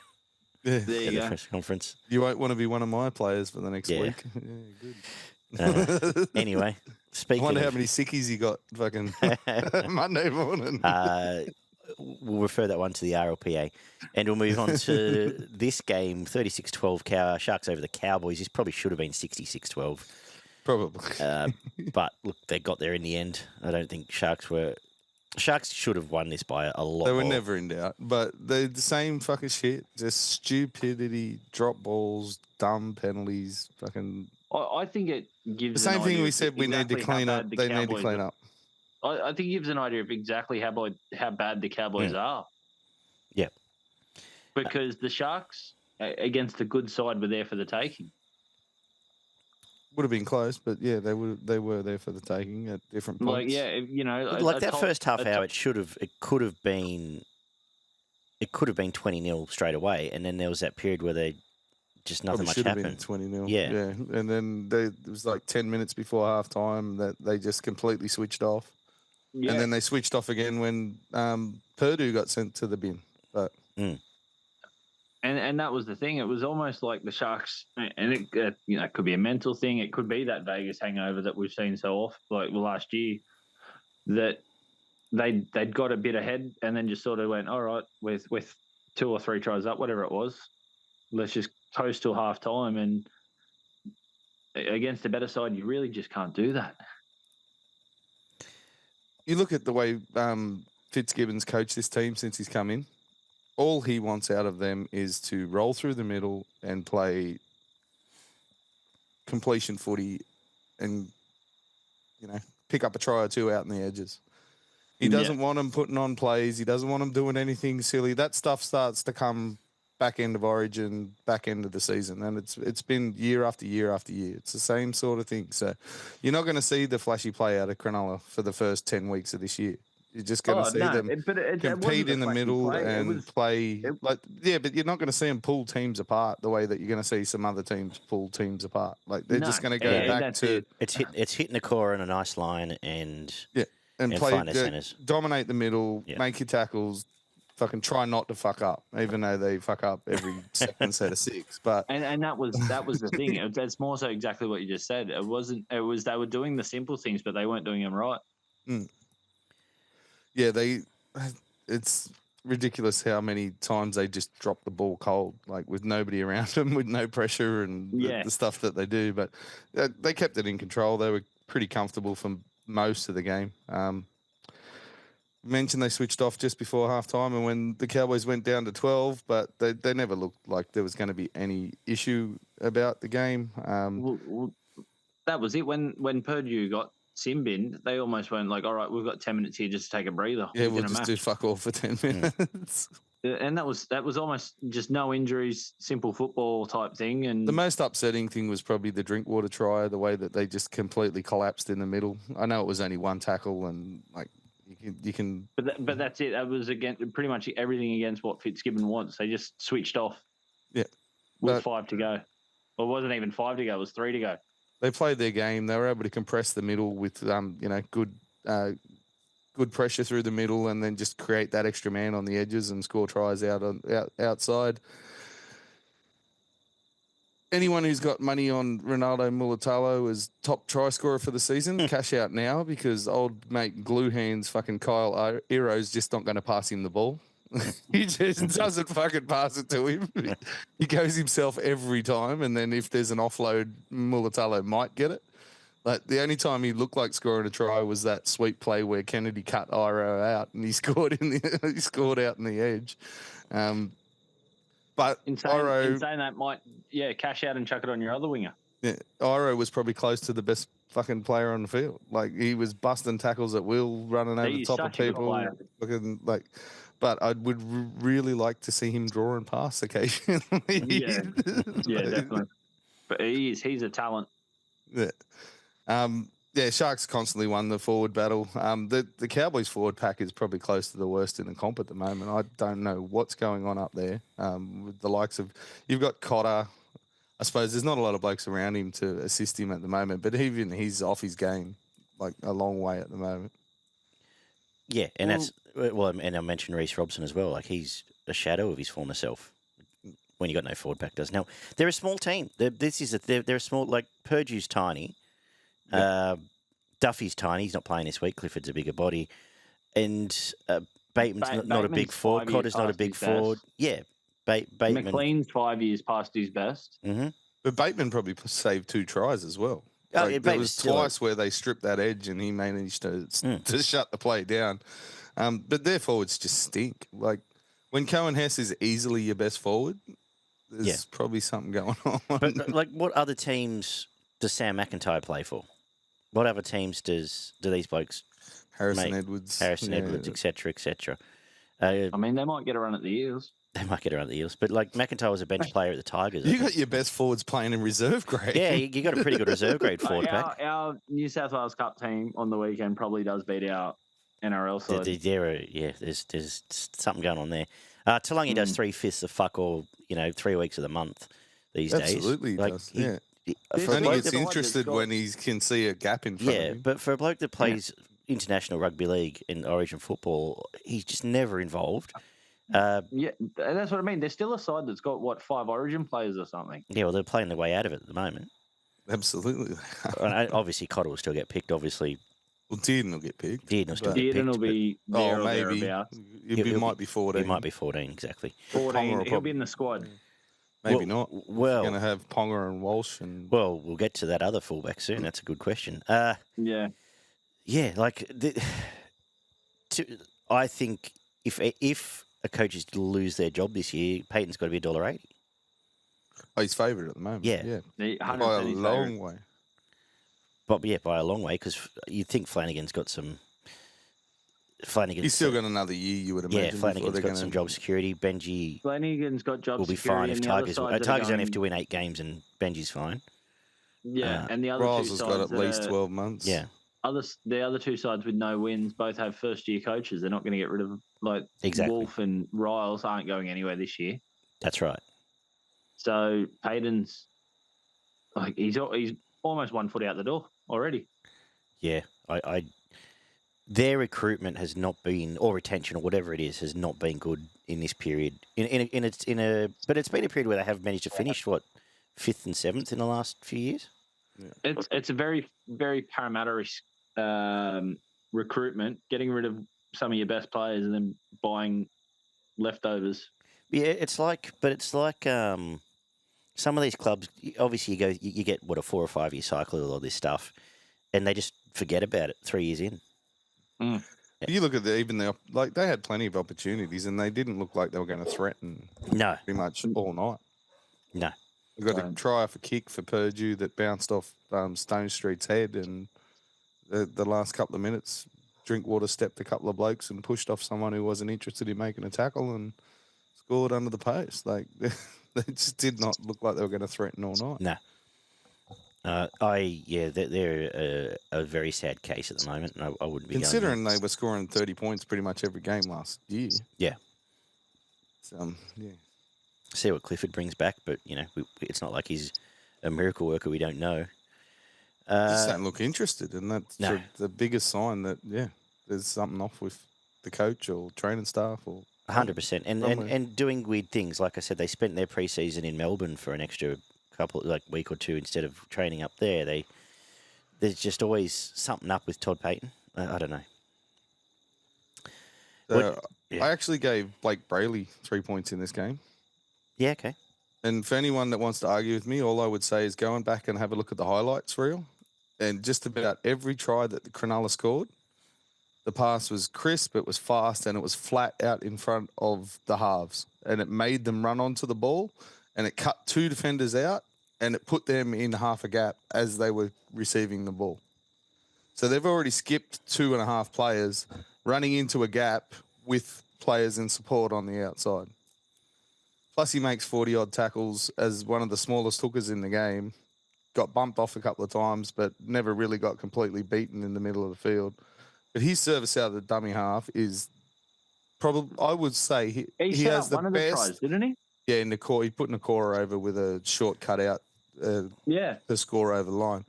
There at you the go. press conference. You won't want to be one of my players for the next Yeah. week. Yeah, good. Anyway, I speaking wonder how of, many sickies you got fucking Monday morning. we'll refer that one to the RLPA. And we'll move on to this game, 36-12 Sharks over the Cowboys. This probably should have been 66-12. Probably. But look, they got there in the end. I don't think Sharks should have won this by a lot They were more. never in doubt. But they're the same fucking shit. Just stupidity, drop balls, dumb penalties, fucking... I think it gives The an same thing idea we of said we need to exactly how clean up. bad the They need to Cowboys clean are. up. I think it gives an idea of exactly how bad the Cowboys are. Yeah. Because the Sharks against a good side were there for the taking. Would have been close, but yeah, they were there for the taking at different points. Like, yeah, you know, Like that first half hour, top- it could have been 20-0 straight away, and then there was that period where they just nothing Probably much should have happened. been 20-0. Yeah. And then it was like 10 minutes before half time that they just completely switched off. yeah. And then they switched off again when Purdue got sent to the bin. But And that was the thing. It was almost like the Sharks, and it it could be a mental thing. It could be that Vegas hangover that we've seen so often, like last year, that they'd got a bit ahead and then just sort of went, all right, with 2 or 3 tries up, whatever it was, let's just coast till half time. And against the better side, you really just can't do that. you look at the way Fitzgibbon's coached this team since he's come in. All he wants out of them is to roll through the middle and play completion footy and, pick up a try or 2 out in the edges. He doesn't want them putting on plays. He doesn't want them doing anything silly. That stuff starts to come back end of Origin, back end of the season. And it's been year after year after year. It's the same sort of thing. So you're not going to see the flashy play out of Cronulla for the first 10 weeks of this year. You're just going to see them compete in the middle and play. But you're not going to see them pull teams apart the way that you're going to see some other teams pull teams apart. Like they're just going to go back to It's hitting the core on a nice line and and and play find their centres. dominate the middle, Yeah. make your tackles, fucking try not to fuck up, even though they fuck up every second set of 6. But And that was the thing. That's more so exactly what you just said. It was they were doing the simple things, but they weren't doing them right. yeah, it's ridiculous how many times they just drop the ball cold, like with nobody around them, with no pressure and the stuff that they do. But they kept it in control. They were pretty comfortable for most of the game. Mentioned they switched off just before halftime, and when the Cowboys went down to 12, but they never looked like there was going to be any issue about the game. Well, that was it. When Purdue got sin bin, they almost went like, all right, we've got 10 minutes here just to take a breather. Yeah, we'll within a just match. do fuck all for 10 minutes. And that was almost just no injuries, simple football type thing. And The most upsetting thing was probably the Drinkwater try, the way that they just completely collapsed in the middle. I know it was only one tackle, and like you can. But that's it. That was against pretty much everything against what Fitzgibbon wants. They just switched off. Yeah, with 5 to go. Well, it wasn't even 5 to go. It was 3 to go. They played their game. They were able to compress the middle with good pressure through the middle, and then just create that extra man on the edges and score tries outside. Anyone who's got money on Ronaldo Mulatalo as top try scorer for the season, cash out now, because old mate glue hands fucking Kyle Ero's just not going to pass him the ball. He just doesn't fucking pass it to him. He goes himself every time, and then if there's an offload, Mulatalo might get it. Like the only time he looked like scoring a try was that sweet play where Kennedy cut Iro out and he scored out in the edge. But in Iro, saying that might cash out and chuck it on your other winger. Yeah, Iro was probably close to the best fucking player on the field. Like he was busting tackles at will, running over the top of people, looking like. But I would really like to see him draw and pass occasionally. Yeah, definitely. But he's a talent. Yeah. Sharks constantly won the forward battle. The Cowboys forward pack is probably close to the worst in the comp at the moment. I don't know what's going on up there. With the likes of, you've got Cotter. I suppose there's not a lot of blokes around him to assist him at the moment, but even he's off his game like a long way at the moment. Yeah, and and I mentioned Reece Robson as well. Like he's a shadow of his former self when you got no forward pack does. Now they're a small team. They're a small, like Purdue's tiny. Yep. Duffy's tiny. He's not playing this week. Clifford's a bigger body, and Bateman's not a big forward. Cotter's not a big forward. Yeah, Bateman. McLean's 5 years past his best. Mm-hmm. But Bateman probably saved 2 tries as well. There was twice where they stripped that edge and he managed to shut the play down. But their forwards just stink. Like when Cohen Hess is easily your best forward, there's probably something going on. But like, what other teams does Sam McIntyre play for? What other teams do these blokes? Edwards, Edwards, etc., etc. I mean, they might get a run at the Eels. They might get around the Eels, but like McIntyre was a bench player at the Tigers. You got your best forwards playing in reserve grade. Yeah, you got a pretty good reserve grade forward pack. Our New South Wales Cup team on the weekend probably does beat our NRL side. There's something going on there. Talangi does 3/5 of fuck all, 3 weeks of the month these days. Absolutely, he does. He only gets interested when he can see a gap in front of him. Yeah, but for a bloke that plays international rugby league and Origin football, he's just never involved. That's what I mean. There's still a side that's got 5 Origin players or something. Yeah, well, they're playing their way out of it at the moment. Absolutely. Obviously, Cotter will still get picked. Obviously, well, Dearden will get picked. Dearden will be there or maybe. thereabouts. He might be 14. He might be 14 exactly. 14. He'll be in the squad. Maybe not. Well, going to have Ponga and Walsh and. Well, we'll get to that other fullback soon. That's a good question. Yeah. Like I think if a coach is to lose their job this year, Payton's got to be $1.80. Oh, he's favourite at the moment. Yeah. By a long way. But by a long way, because you'd think Flanagan's got some. He's still got another year, you would imagine. Yeah, Flanagan's got some job security. Benji. Flanagan's got job security. Will be fine if Tigers. Tigers only have to win 8 games, and Benji's fine. Yeah, and the other Riles two has sides got at least 12 months. Yeah. The other 2 sides with no wins both have first-year coaches. They're not going to get rid of Wolf and Riles aren't going anywhere this year. That's right. So Payton's he's almost 1 foot out the door already. Yeah, their recruitment has not been, or retention, or whatever it is, has not been good in this period. But it's been a period where they have managed to finish 5th and 7th in the last few years. Yeah. It's a very, very Parramatta-ish recruitment, getting rid of some of your best players and then buying leftovers. Yeah, it's like some of these clubs. Obviously, you get a 4 or 5 year cycle of all this stuff, and they just forget about it 3 years in. Mm. You look at they had plenty of opportunities, and they didn't look like they were going to threaten. No, pretty much all night. No, they got a try off a kick for Purdue that bounced off Stone Street's head, and the last couple of minutes. Drinkwater stepped a couple of blokes and pushed off someone who wasn't interested in making a tackle and scored under the post. Like they just did not look like they were going to threaten all night. No. They're a very sad case at the moment, and I wouldn't be Considering going they were scoring 30 points pretty much every game last year. Yeah. So, yeah. See what Clifford brings back, but it's not like he's a miracle worker. We don't know. Just don't look interested, and that's No. the biggest sign that there's something off with the coach or training staff or 100%, somewhere. and doing weird things. Like I said, they spent their pre-season in Melbourne for an extra week or two instead of training up there. There's just always something up with Todd Payton. I don't know. I actually gave Blake Brayley 3 points in this game. Yeah, okay. And for anyone that wants to argue with me, all I would say is go on back and have a look at the highlights reel. And just about every try that the Cronulla scored, the pass was crisp, it was fast, and it was flat out in front of the halves. And it made them run onto the ball, and it cut two defenders out, and it put them in half a gap as they were receiving the ball. So they've already skipped 2.5 players running into a gap with players in support on the outside. Plus, he makes 40-odd tackles as one of the smallest hookers in the game. Got bumped off a couple of times, but never really got completely beaten in the middle of the field. But his service out of the dummy half is probably, I would say, he set has up the one of best. the tries, didn't he? Yeah, in the core, he put Nakora over with a short cutout to score over the line.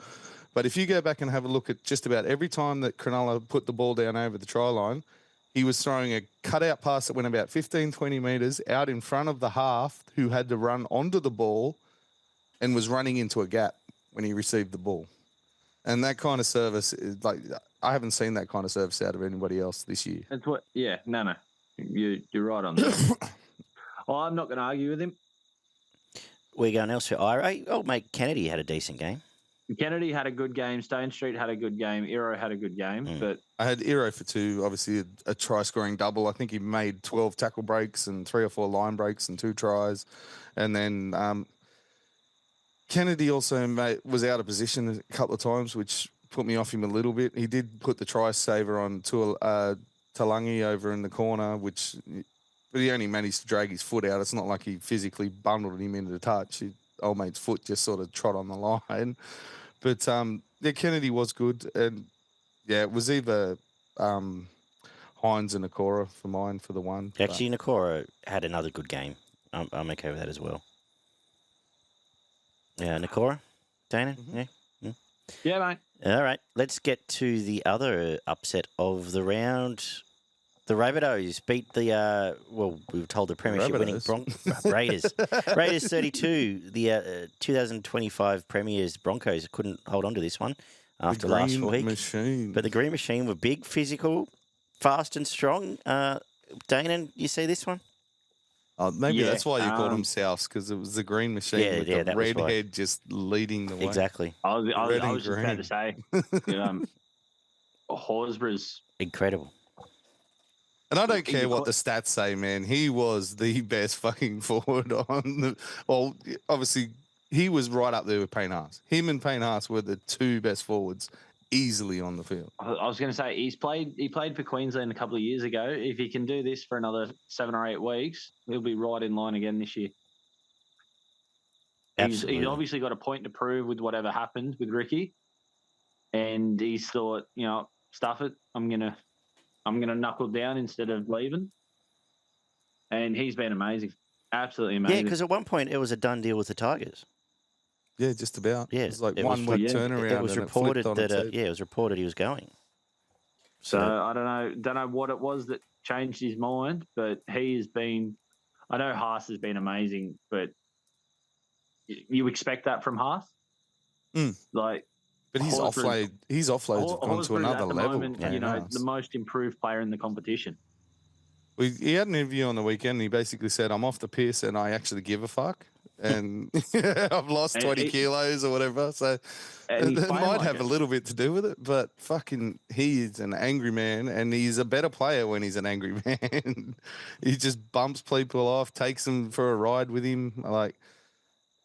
But if you go back and have a look at just about every time that Cronulla put the ball down over the try line, he was throwing a cutout pass that went about 15, 20 metres out in front of the half who had to run onto the ball and was running into a gap when he received the ball. And that kind of service is like, I haven't seen that kind of service out of anybody else this year. That's what. Yeah, no. You're right on that. I'm not going to argue with him. We're going elsewhere. Oh, mate, Kennedy had a decent game. Kennedy had a good game. Stone Street had a good game. Iro had a good game. But I had Iro for 2, obviously a try-scoring double. I think he made 12 tackle breaks and 3 or 4 line breaks and 2 tries. And then Kennedy also was out of position a couple of times, which put me off him a little bit. He did put the try saver on Talangi over in the corner, but he only managed to drag his foot out. It's not like he physically bundled him into the touch. Old mate's foot just sort of trod on the line. But, Kennedy was good. And, it was either Hines and Nakora for mine for the one. Actually, Nakora had another good game. I'm okay with that as well. Yeah, Nakora? Dana? Mm-hmm. Yeah? yeah, mate. All right, let's get to the other upset of the round. The Rabbitohs beat the, we were told the premiership-winning Raiders. Raiders 32, the 2025 Premiers Broncos couldn't hold on to this one after last week. Machine. But the Green Machine were big, physical, fast and strong. Danaan, you see this one? Maybe that's why you called them Souths, because it was the Green Machine with the red head just leading the way. Exactly. I was just about to say, Horsburgh's incredible. And I don't care what the stats say, man. He was the best fucking forward on the. Well, obviously, he was right up there with Payne Haas. Him and Payne Haas were the 2 best forwards easily on the field. I was going to say he played for Queensland a couple of years ago. If he can do this for another 7 or 8 weeks, he'll be right in line again this year. He's obviously got a point to prove with whatever happened with Ricky, and he's thought, stuff it. I'm gonna knuckle down instead of leaving, and he's been amazing, absolutely amazing. Yeah, because at one point it was a done deal with the Tigers. Yeah, just about. Yeah, it was like 1 week turnaround. It was reported that it was reported he was going. So I don't know what it was that changed his mind, but he has been. I know Haas has been amazing, but you expect that from Haas, But his offloads have gone to another level. Moment, the most improved player in the competition. He had an interview on the weekend. And he basically said, "I'm off the piss, and I actually give a fuck." And I've lost 20 kilos or whatever. So it might have a little bit to do with it, but fucking he is an angry man, and he's a better player when he's an angry man. He just bumps people off, takes them for a ride with him. Like,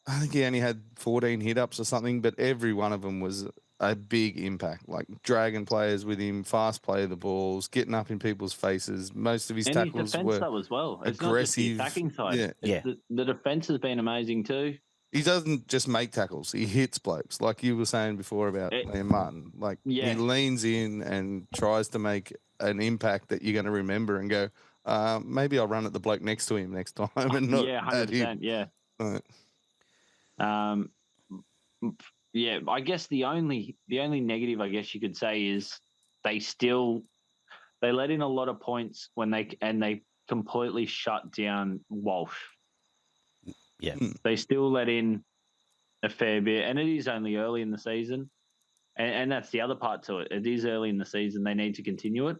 I think he only had 14 hit-ups or something, but every one of them was a big impact, like dragging players with him, fast play of the balls, getting up in people's faces. Most of his And his tackles defence were though as well. It's aggressive. not just the attacking side. Yeah. The defence has been amazing too. He doesn't just make tackles; he hits blokes, like you were saying before about Liam Martin. Like he leans in and tries to make an impact that you're going to remember and go, maybe I'll run at the bloke next to him next time, and not 100%. Yeah. Right. Yeah, I guess the only negative I guess you could say is they let in a lot of points when they completely shut down Walsh. Yeah. They still let in a fair bit, and it is only early in the season, and that's the other part to it. It is early in the season; they need to continue it.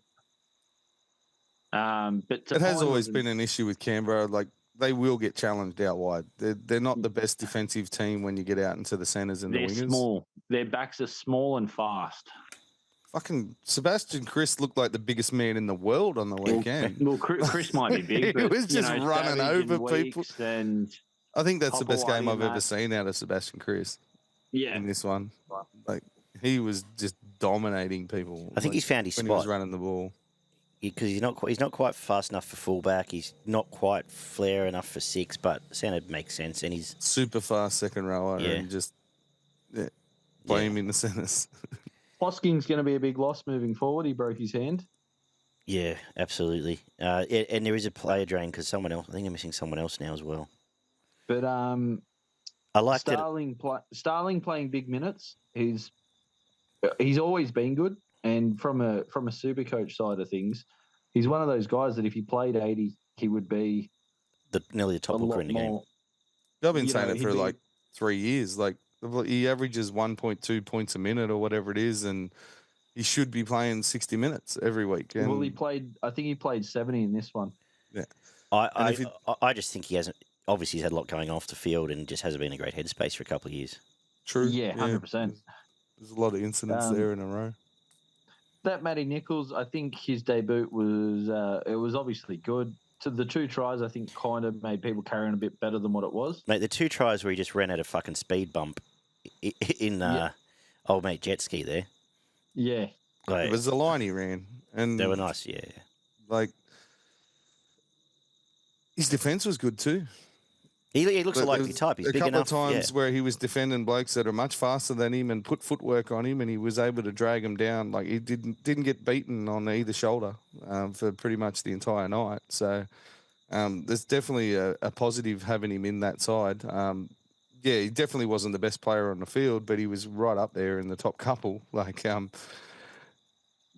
But it has always been an issue with Canberra. Like they will get challenged out wide. They're not the best defensive team when you get out into the centres and the wingers. They're small. Their backs are small and fast. Fucking Sebastian Chris looked like the biggest man in the world on the weekend. Well, Chris might be big, but he was just running over people. And I think that's the best game Popeye I've and ever seen out of Sebastian Chris. Yeah, in this one, like he was just dominating people. I think he's found his when spot. He was running the ball because he's not quite fast enough for fullback. He's not quite flair enough for six, but centre makes sense, and he's super fast second rower and just play him in the centres. Hosking's going to be a big loss moving forward. He broke his hand. Yeah, absolutely. And there is a player drain because someone else. I think I'm missing someone else now as well. But I like Starling playing big minutes. He's always been good, and from a super coach side of things, he's one of those guys that if he played 80, he would be nearly the top hooker in the game. I've been saying it for like 3 years. Like he averages 1.2 points a minute or whatever it is, and he should be playing 60 minutes every week. And well, I think he played 70 in this one. Yeah, I just think he hasn't. Obviously, he's had a lot going off the field and just hasn't been a great headspace for a couple of years. True. Yeah, 100%. There's a lot of incidents there in a row. That Matty Nichols, I think his debut was obviously good. To the 2 tries, I think kind of made people carry on a bit better than what it was. Mate, the 2 tries where he just ran at a fucking speed bump in old mate jet ski there. Yeah. It was the line he ran. And they were nice, yeah. Like, his defence was good too. He looks a likely type. He's big enough. A couple of times where he was defending blokes that are much faster than him and put footwork on him, and he was able to drag him down. Like he didn't get beaten on either shoulder for pretty much the entire night. So there's definitely a positive having him in that side. He definitely wasn't the best player on the field, but he was right up there in the top couple. Like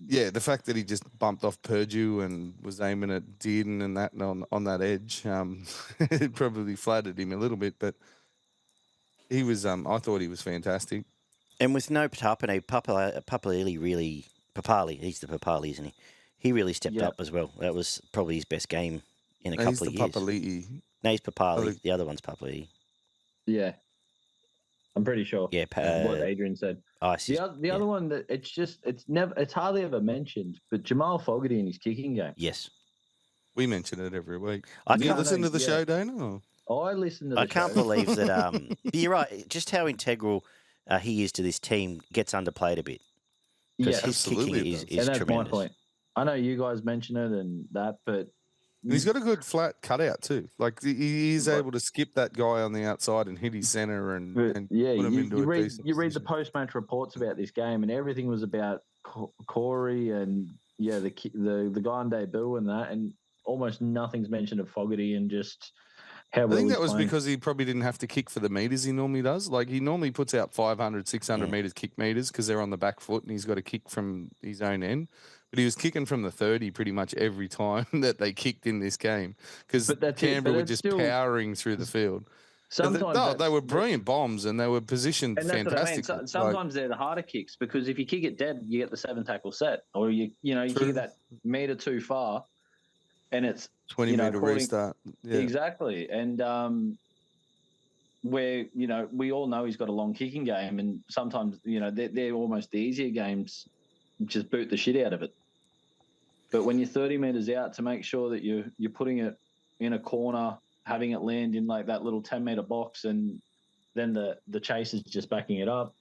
the fact that he just bumped off Purdue and was aiming at Dearden and that on that edge, it probably flattered him a little bit. But he was, I thought he was fantastic. And with no Papali, Papali, he's the Papali, isn't he? He really stepped up as well. That was probably his best game in a couple of years. Papali'i. No, he's Papali. The other one's Papali. Yeah. I'm pretty sure. Yeah, what Adrian said. The other one that it's hardly ever mentioned, but Jamal Fogarty in his kicking game. Yes, we mention it every week. Do you listen to the show, Dana? I listen to. I can't believe that. But you're right. Just how integral he is to this team gets underplayed a bit. Because his kicking is and that's tremendous. My point. I know you guys mention it and that, but. And he's got a good flat cutout too. Like he's able to skip that guy on the outside and hit his centre and put him into a decent you read position. the post-match reports about this game, and everything was about Corey and the guy on debut and that, and almost nothing's mentioned of Fogarty and just how well. I think that was playing. because he probably didn't have to kick for the meters he normally does. Like he normally puts out 500, 600 meters kick meters because they're on the back foot and he's got to kick from his own end. But he was kicking from the 30 pretty much every time that they kicked in this game because Canberra were just powering through the field. Sometimes they were brilliant bombs and they were positioned fantastic. I mean. Sometimes they're the harder kicks because if you kick it dead, you get the 7 tackle set, or you kick that meter too far, and it's 20 meter restart. Yeah. Exactly, and where we all know he's got a long kicking game, and sometimes they're almost the easier games. Just boot the shit out of it. But when you're 30 meters out, to make sure that you're putting it in a corner, having it land in like that little 10-meter box, and then the chase is just backing it up.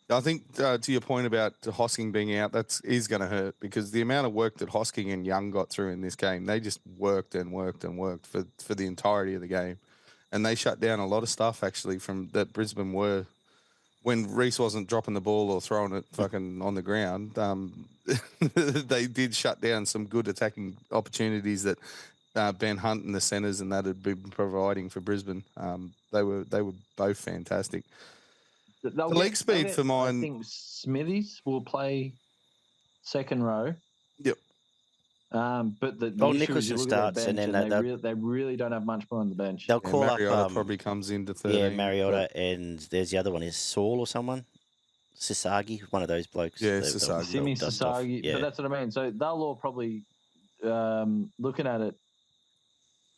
I think to your point about Hosking being out, is going to hurt because the amount of work that Hosking and Young got through in this game, they just worked and worked and worked for the entirety of the game, and they shut down a lot of stuff actually from that Brisbane were when Reece wasn't dropping the ball or throwing it fucking on the ground. They did shut down some good attacking opportunities that Ben Hunt and the centres and that had been providing for Brisbane. They were both fantastic. The leg speed for mine- I think Smithies will play second row. Yep. But the issue Nicholson is you look at their starts and bench then they really don't have much more on the bench. They'll call Mariota up. probably comes into 13. Yeah, Mariota, and there's the other one is Saul or someone. Sasagi, one of those blokes. Yeah, They'll Sasagi. Simi dust off. Sasagi, Yeah. but that's what I mean. So they'll all probably looking at it.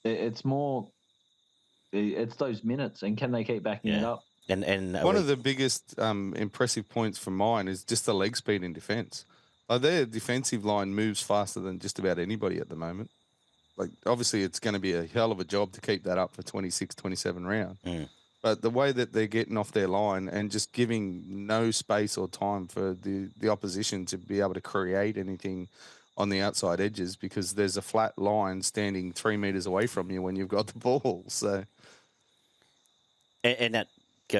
It's more. It's those minutes, and can they keep backing it Yeah. up? And One of the biggest impressive points for mine is just the leg speed in defence. Like their defensive line moves faster than just about anybody at the moment. Like obviously it's going to be a hell of a job to keep that up for 26, 27 round. But the way that they're getting off their line and just giving no space or time for the opposition to be able to create anything on the outside edges because there's a flat line standing 3 meters away from you when you've got the ball. So, and that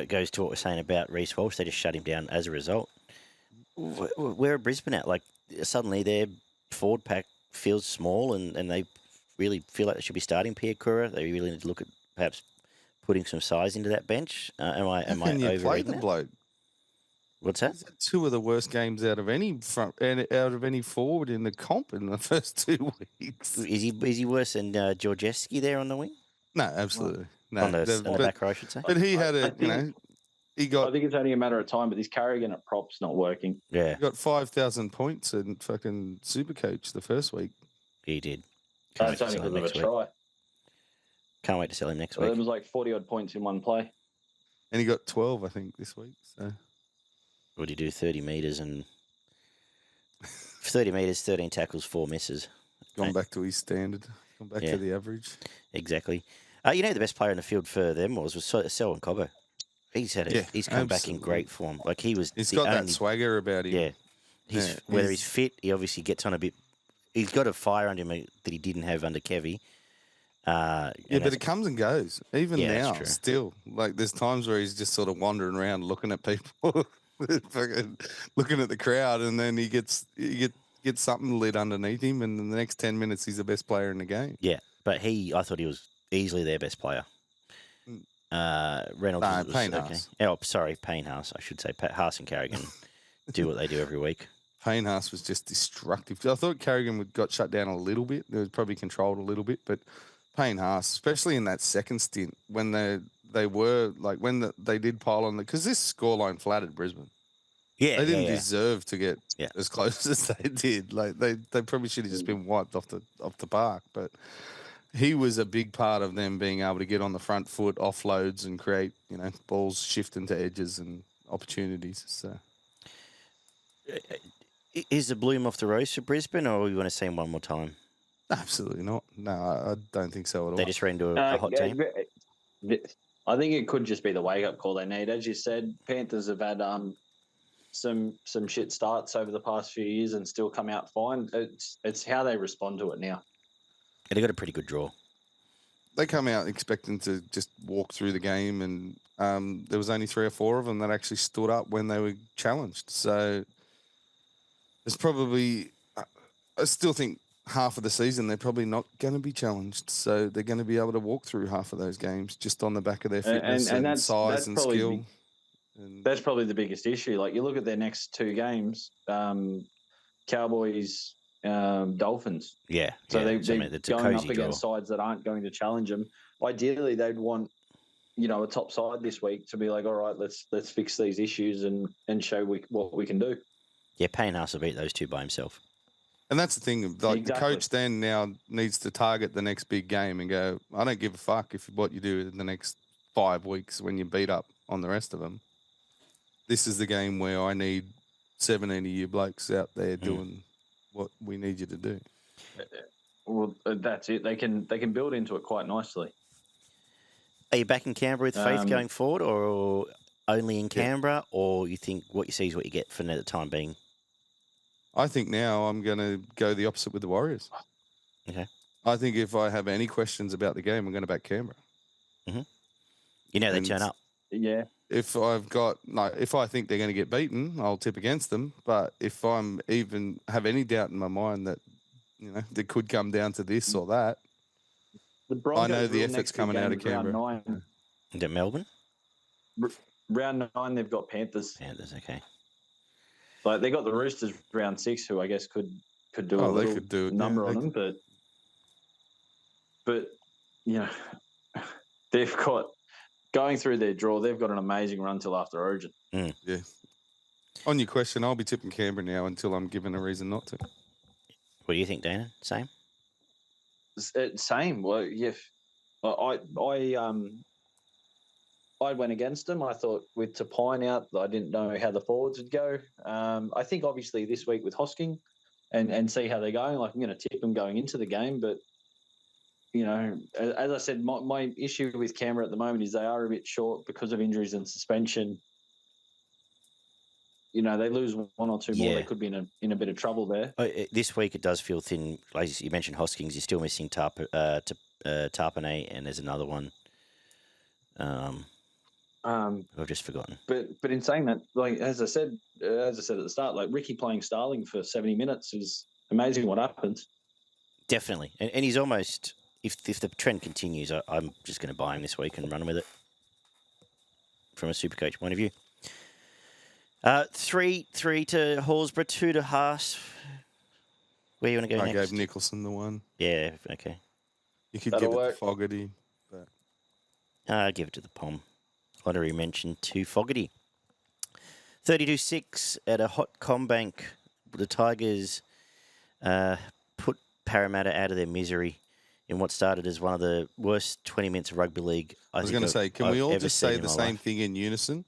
goes to what we're saying about Reece Walsh. They just shut him down as a result. Where are Brisbane at? Like suddenly their forward pack feels small and they really feel like they should be starting Pierre Kura. They really need to look at perhaps putting some size into that bench. Am I overreading that? Bloke? What's that? He's had 2 of the worst games out of any front and out of any forward in the comp in the first 2 weeks. Is he worse than Georgescu there on the wing? No, absolutely. No, On the back row, I should say. But he had I think it's only a matter of time. But this Carrigan at prop's not working. Yeah, he got 5,000 points in fucking Supercoach the first week. he did. That's Can't only wait to sell him because of a next week. try. Can't wait to sell him next Well, week. it was like 40-odd points in one play. And he got 12, I think, this week. So What do you do? 30 metres and 30 metres, 13 tackles, 4 misses. gone back to his standard, gone back Yeah. to the average. Exactly. You know, the best player in the field for them was Selwyn Cobbo. He's come back in absolutely. great form. Like he's got that swagger about him. Yeah. Whether he's fit, he obviously gets on a bit. He's got a fire under him that he didn't have under Kevy. But it comes and goes. Even Yeah, that's now, true. still. Like there's times where he's just sort of wandering around looking at people, fucking looking at the crowd, and then he gets something lit underneath him, and in the next 10 minutes he's the best player in the game. Yeah, but I thought he was easily their best player. Reynolds was Payne okay. Haas. Oh, sorry, Payne Haas. I should say Haas and Carrigan do what they do every week. Payne Haas was just destructive. I thought Carrigan got shut down a little bit. It was probably controlled a little bit, but Payne Haas, especially in that second stint when they were like when they did pile on because this scoreline flattered Brisbane. Yeah, They didn't deserve to get Yeah. as close as they did. Like they probably should have just been wiped off the park. But he was a big part of them being able to get on the front foot, offloads, and create balls shift into edges and opportunities. So Is the bloom off the rose for Brisbane, or you want to see him one more time? absolutely not. No, I don't think so at all. They just ran into a hot team. I think it could just be the wake-up call they need. As you said, Panthers have had some shit starts over the past few years and still come out fine. It's how they respond to it now. And they got a pretty good draw. They come out expecting to just walk through the game, and there was only 3 or 4 of them that actually stood up when they were challenged. So it's probably, I still think half of the season they're probably not going to be challenged. So they're going to be able to walk through half of those games just on the back of their fitness and that's size and probably skill. That's probably the biggest issue. Like you look at their next 2 games, Cowboys, Dolphins. Yeah. So yeah. they're going up against sides that aren't going to challenge them. Ideally, they'd want, a top side this week to be like, all right, let's fix these issues and show what we can do. Yeah, Payne Haas will beat those 2 by himself. And that's the thing. Like Exactly. the coach then now needs to target the next big game and go, I don't give a fuck what you do in the next 5 weeks when you beat up on the rest of them. This is the game where I need 17 of you blokes out there doing what we need you to do. Well, that's it. They can build into it quite nicely. Are you back in Canberra with faith going forward, or only in Canberra, or you think what you see is what you get for the time being? I think now I'm going to go the opposite with the Warriors. Okay. I think if I have any questions about the game, I'm going to back Canberra. You know they And turn up. Yeah. If if I think they're going to get beaten, I'll tip against them. But if I'm even have any doubt in my mind that it could come down to this or that, The Broncos I know the real effort's next big coming out of game is round Canberra. 9. Is it Melbourne? Round 9, they've got Panthers. Panthers, okay. Like they got the Roosters round 6, who I guess could do a little could do it. number Yeah, on them, but they've got going through their draw. They've got an amazing run till after Origin. Yeah. On your question, I'll be tipping Canberra now until I'm given a reason not to. What do you think, Dana? Same? Same. Well, yeah. I went against them. I thought with Tapine out, I didn't know how the forwards would go. I think obviously this week with Hosking and see how they're going. Like I'm going to tip them going into the game, but as I said, my issue with Canberra at the moment is they are a bit short because of injuries and suspension. They lose one or two more, they could be in a bit of trouble there. This week it does feel thin. Like you mentioned Hoskins, you're still missing Tarpanay, and there's another one. I've just forgotten. But in saying that, like as I said at the start, like Ricky playing Starling for 70 minutes is amazing. What happens? Definitely, and he's almost. If the trend continues, I'm just going to buy him this week and run with it. From a Supercoach point of view. 3 to Horsburgh, 2 to Haas. Where you want to go next? I gave Nicholson the one. Yeah, okay. You could That'll give work. it to Fogarty. But... give it to the Pom. Honorary mention to Fogarty. 32-6 at a hot Combank. The Tigers put Parramatta out of their misery in what started as one of the worst 20 minutes of rugby league I was going to say, can we all just say the same thing in unison?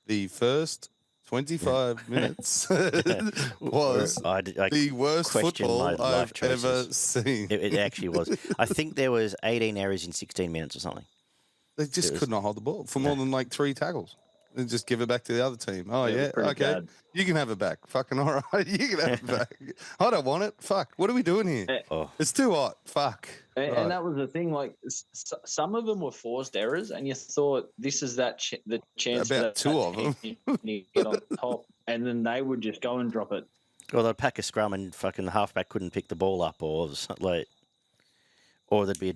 The first 25 minutes was the worst football I've ever seen. It actually was. I think there was 18 errors in 16 minutes or something. They just could not hold the ball for more than like 3 tackles. And just give it back to the other team. Oh, yeah, okay. Bad. You can have it back. Fucking all right. You can have it back. I don't want it. Fuck. What are we doing here? It's too hot. Fuck. And that was the thing. Like some of them were forced errors, and you thought this is the chance about for 2 of them to get on top, and then they would just go and drop it. Or they'd pack a scrum and fucking the halfback couldn't pick the ball up, or there'd be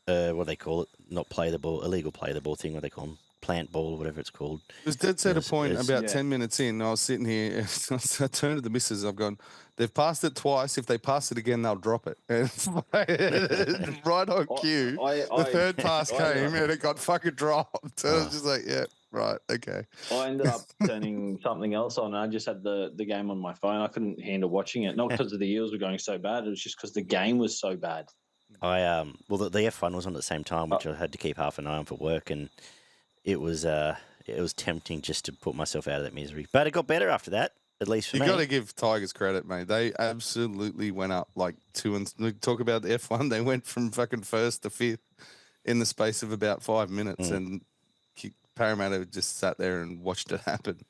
what do they call it? Not play the ball, illegal play the ball thing. What they call them? Plant ball or whatever it's called. It was dead set a point about 10 minutes in. I was sitting here, I turned to the missus, I've gone, they've passed it twice. If they pass it again, they'll drop it. And right on cue, the third pass came and it got fucking dropped. So I was just like, yeah, right, okay. I ended up turning something else on. I just had the game on my phone. I couldn't handle watching it. Not because the Eels were going so bad. It was just because the game was so bad. The F1 was on at the same time, which I had to keep half an eye on for work, and it was tempting just to put myself out of that misery. But it got better after that, at least for me. You got to give Tigers credit, mate. They absolutely went up like 2 and talk about the F1. They went from fucking 1st to 5th in the space of about 5 minutes, and Parramatta just sat there and watched it happen.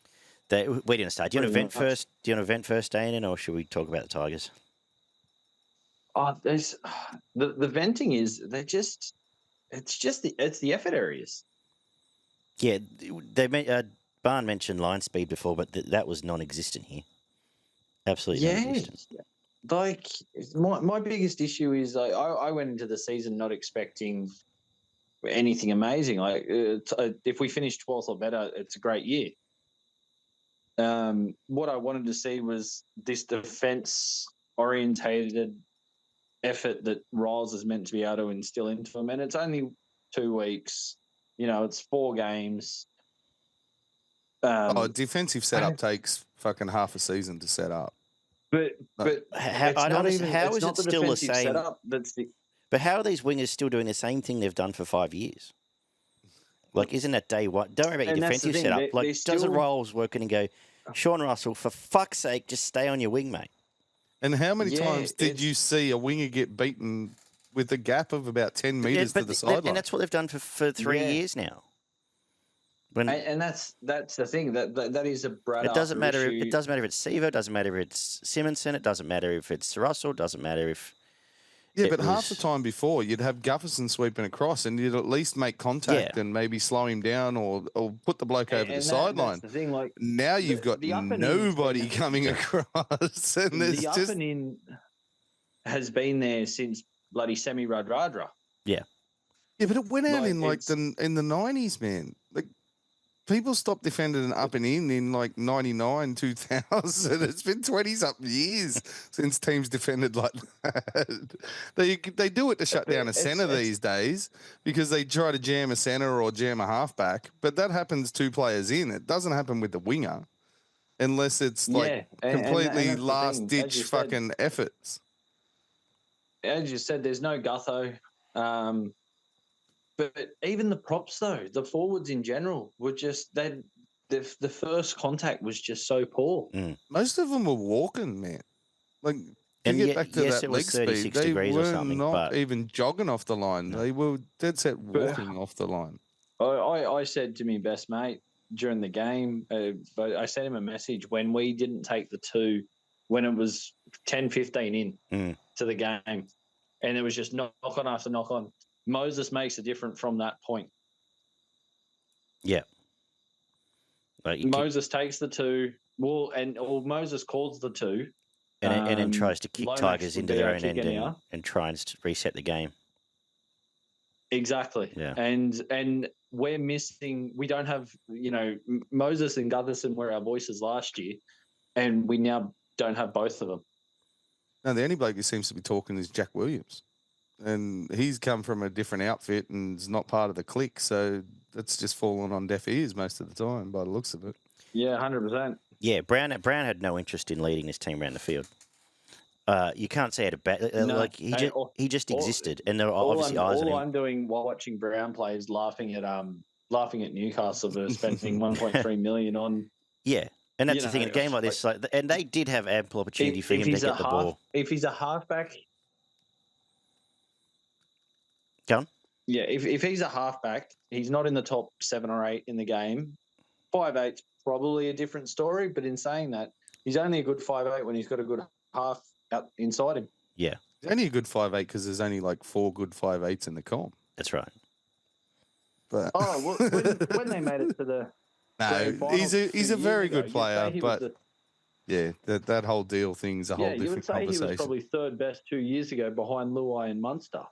We didn't start. Do you want to vent first? Do you want to vent first, Dana, or should we talk about the Tigers? There's the venting is it's the effort areas. Yeah, Barn mentioned line speed before, but that was non-existent here. Absolutely non-existent. Like my biggest issue is I went into the season not expecting anything amazing. Like if we finish 12th or better, it's a great year. What I wanted to see was this defense-orientated effort that Riles is meant to be able to instill into them, and it's only 2 weeks. It's 4 games. Defensive setup takes fucking half a season to set up. But how is it still the same? Setup But how are these wingers still doing the same thing they've done for 5 years? Like, isn't that day one? Don't worry about your defensive setup. Doesn't Riles work in and go, Sean Russell, for fuck's sake, just stay on your wing, mate? And how many times did you see a winger get beaten with a gap of about 10 metres to the sideline? And that's what they've done for 3 years now. When And that's the thing that is a Brad. it doesn't matter. issue. It doesn't matter if it's Sevo. It doesn't matter if it's Simonson. It doesn't matter if it's Russell. It doesn't matter if. Yeah, it but half the was- time before, you'd have Gufferson sweeping across, and you'd at least make contact and maybe slow him down or put the bloke over the sideline. That's the thing. Like Now you've got the up and in's nobody been- coming across, and there's the up just and in has been there since bloody Semi Radradra. yeah, but it went out like, in like it's- the 90s, man. Like people stopped defending an up and in like 99, 2000. It's been 20-something years since teams defended like that. They do it to shut down a centre these days because they try to jam a centre or jam a halfback, but that happens 2 players in. It doesn't happen with the winger unless it's like completely that's the last-ditch thing. fucking efforts. As you said, there's no Gutho. But even the props, though, the forwards in general were just the first contact was just so poor. Most of them were walking, man. Like to And get ye- back to yes, that it was leg speed, 36 they degrees or were something, not but- even jogging off the line. No. They were dead set walking off the line. I said to my best mate during the game, but I sent him a message when we didn't take the 2, when it was 10, 15 in to the game, and it was just knock on after knock on. Moses makes a difference from that point. Yeah. Like Moses takes the 2. Moses calls the 2. and then tries to kick Lomax Tigers would into be their our own kick end anyhow. and try and reset the game. Exactly. Yeah. And we're missing. We don't have. Moses and Gutherson were our voices last year, and we now don't have both of them. No, the only bloke who seems to be talking is Jack Williams. And he's come from a different outfit and is not part of the clique. So that's just fallen on deaf ears most of the time by the looks of it. Yeah, 100%. Yeah, Brown had no interest in leading this team around the field. You can't say he had a bad No. like he just existed, and there were All obviously eyes on him. I'm doing while watching Brown play is laughing at Newcastle for spending 1.3 million on. Yeah, and that's You the thing in a know, game like this. Like, and they did have ample opportunity for him to get the ball. If he's a halfback, Go on. yeah. If he's a halfback, he's not in the top 7 or 8 in the game. 5'8's probably a different story. But in saying that, he's only a good 5'8 when he's got a good half out inside him. Yeah, He's only a good 5'8 because there's only like 4 good 5'8s in the comp. that's right. But Oh, well, when they made it to the no, grand final he's 2 a very years ago, good you'd player. say he was But the- yeah, that whole deal thing's a whole you would different say he conversation. was probably 3rd best 2 years ago behind Luai and Munster.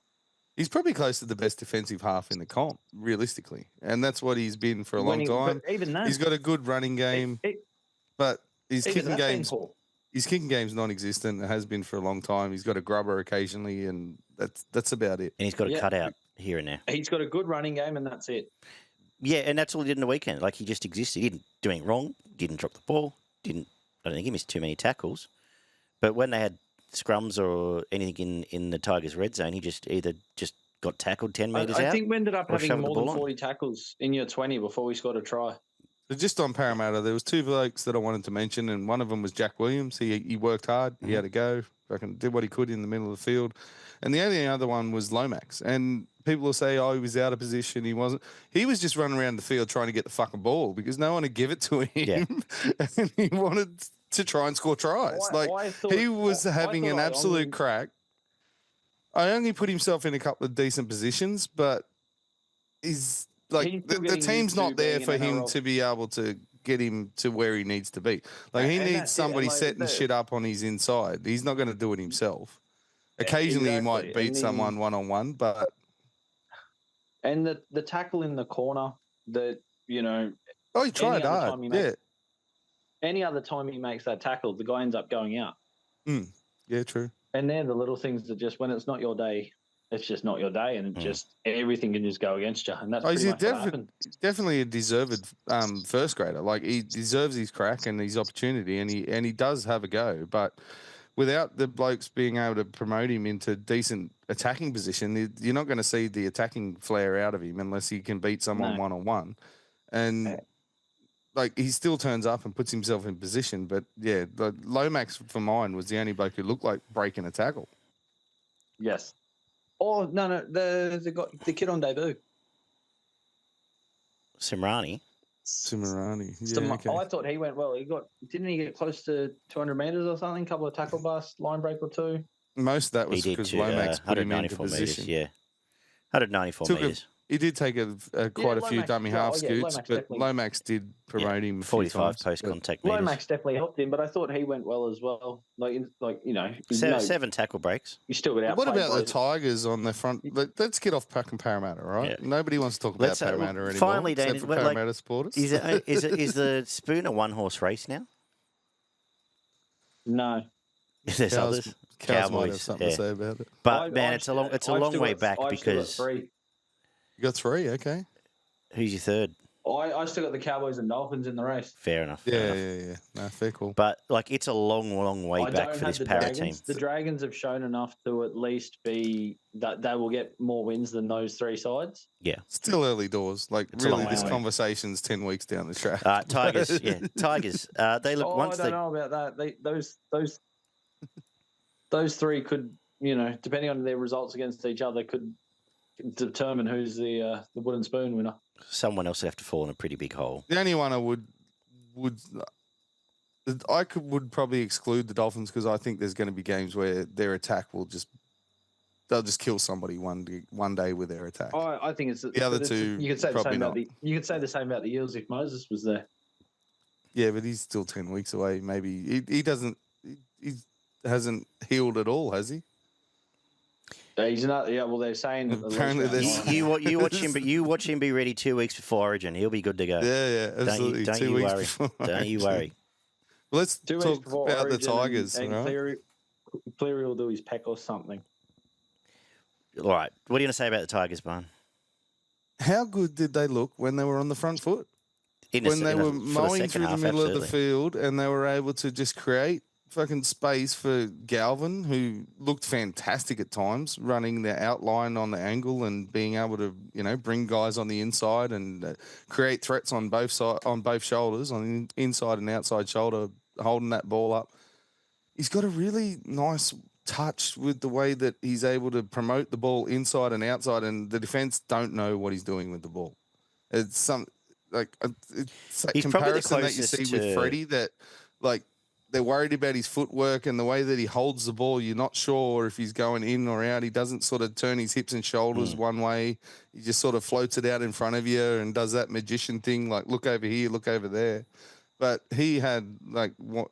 He's probably close to the best defensive half in the comp, realistically. And that's what he's been for a long time. But even that, He's got a good running game, but his even kicking that being game's poor. his kicking game's non-existent. It has been for a long time. He's got a grubber occasionally, and that's about it. And he's got a Yeah. cutout here and there. He's got a good running game, and that's it. Yeah, and that's all he did in the weekend. Like he just existed. He didn't do anything wrong. Didn't drop the ball. I don't think he missed too many tackles. But when they had scrums or anything in the Tigers' red zone, he just either just got tackled 10 metres out. I think we ended up or having shoved the more than ball on. 40 tackles in year 20 before we scored a try. So just on Parramatta, there was 2 blokes that I wanted to mention, and one of them was Jack Williams. He worked hard. He had a go. Fucking did what he could in the middle of the field. And the only other one was Lomax. And people will say, oh, he was out of position. He wasn't. He was just running around the field trying to get the fucking ball because no one would give it to him. Yeah. And he wanted to try and score tries. He was having an absolute crack. I only put himself in a couple of decent positions, but he's like He's still the getting team's used to not there being for an him NRL. to be able to get him to where he needs to be. Like he And needs that's it, somebody like, setting the- shit up on his inside. He's not going to do it himself. Occasionally he might exactly. beat And someone one-on-one, but And the tackle in the corner that, he Any tried other hard. time he Yeah, makes- any other time he makes that tackle, the guy ends up going out. yeah, true. And they're the little things that just, when it's not your day, it's just not your day. And it just, everything can just go against you. And that's He's pretty much what happened. definitely a deserved first grader. Like he deserves his crack and his opportunity, and he does have a go. But without the blokes being able to promote him into decent attacking position, you're not going to see the attacking flair out of him unless he can beat someone No. one-on-one. And like he still turns up and puts himself in position. But yeah, the Lomax for mine was the only bloke who looked like breaking a tackle. Yes. Oh, no, the kid on debut. Simrani. Timarani. Yeah, okay. I thought he went well. Didn't he get close to 200 meters or something? Couple of tackle busts, line break or two. Most of that He was did because too. Lomax put him into 194 position. metres, yeah. 194 metres. He did take quite a few Lomax- dummy half scoots, Lomax but definitely- Lomax did promote him a few 45 times. post-contact metres. Lomax definitely helped him, but I thought he went well as well. Seven tackle breaks. You still got But what outplayed about the by- Tigers on the front? Let's get off Pack and Parramatta, right? Yeah. Nobody wants to talk about Parramatta anymore. finally, except Dan, for like, Parramatta supporters. Is the Spoon a one-horse race now? No. There's others. Cows might have Cowboys, something to say about it. But, man, it's a long I've way still got- back I've still got because three. You got three, okay. who's your third? I still got the Cowboys and Dolphins in the race. Fair enough. Yeah. No, fair call. But, it's a long way I back don't for have this the Parra Dragons. team. The Dragons have shown enough to at least be that they will get more wins than those three sides. Still early doors. Like, It's a really, long this way. conversation's 10 weeks down the track. Tigers, yeah. Tigers. They look I don't know about that. Those three could, depending on their results against each other, could determine who's the wooden spoon winner. Someone else would have to fall in a pretty big hole. The only one I would probably exclude the Dolphins because I think there's going to be games where their attack they'll just kill somebody one day with their attack. I think it's The other two, You could say the probably same about not. you could say the same about the Eels if Moses was there. Yeah, but he's still 10 weeks away. Maybe he hasn't healed at all, has he? He's not. Yeah, well, they're saying that Apparently there's- You watch him, but you watch him be ready 2 weeks before Origin. He'll be good to go. Yeah, absolutely. Don't 2 you weeks worry. before Don't you Origin. worry. Well, let's 2 weeks talk before about the Origin Tigers. and right? Cleary will do his peck or something. All right. What are you going to say about the Tigers, Barn? How good did they look when they were on the front foot? When they were mowing through the middle of the field and they were able to just create fucking space for Galvin, who looked fantastic at times, running the outline on the angle and being able to, bring guys on the inside and create threats on both shoulders, on the inside and outside shoulder, holding that ball up. He's got a really nice touch with the way that he's able to promote the ball inside and outside, and the defense don't know what he's doing with the ball. It's it's that He's probably the comparison that you closest see to- with Freddie that, they're worried about his footwork and the way that he holds the ball. You're not sure if he's going in or out. He doesn't sort of turn his hips and shoulders one way. He just sort of floats it out in front of you and does that magician thing, like look over here, look over there. But he had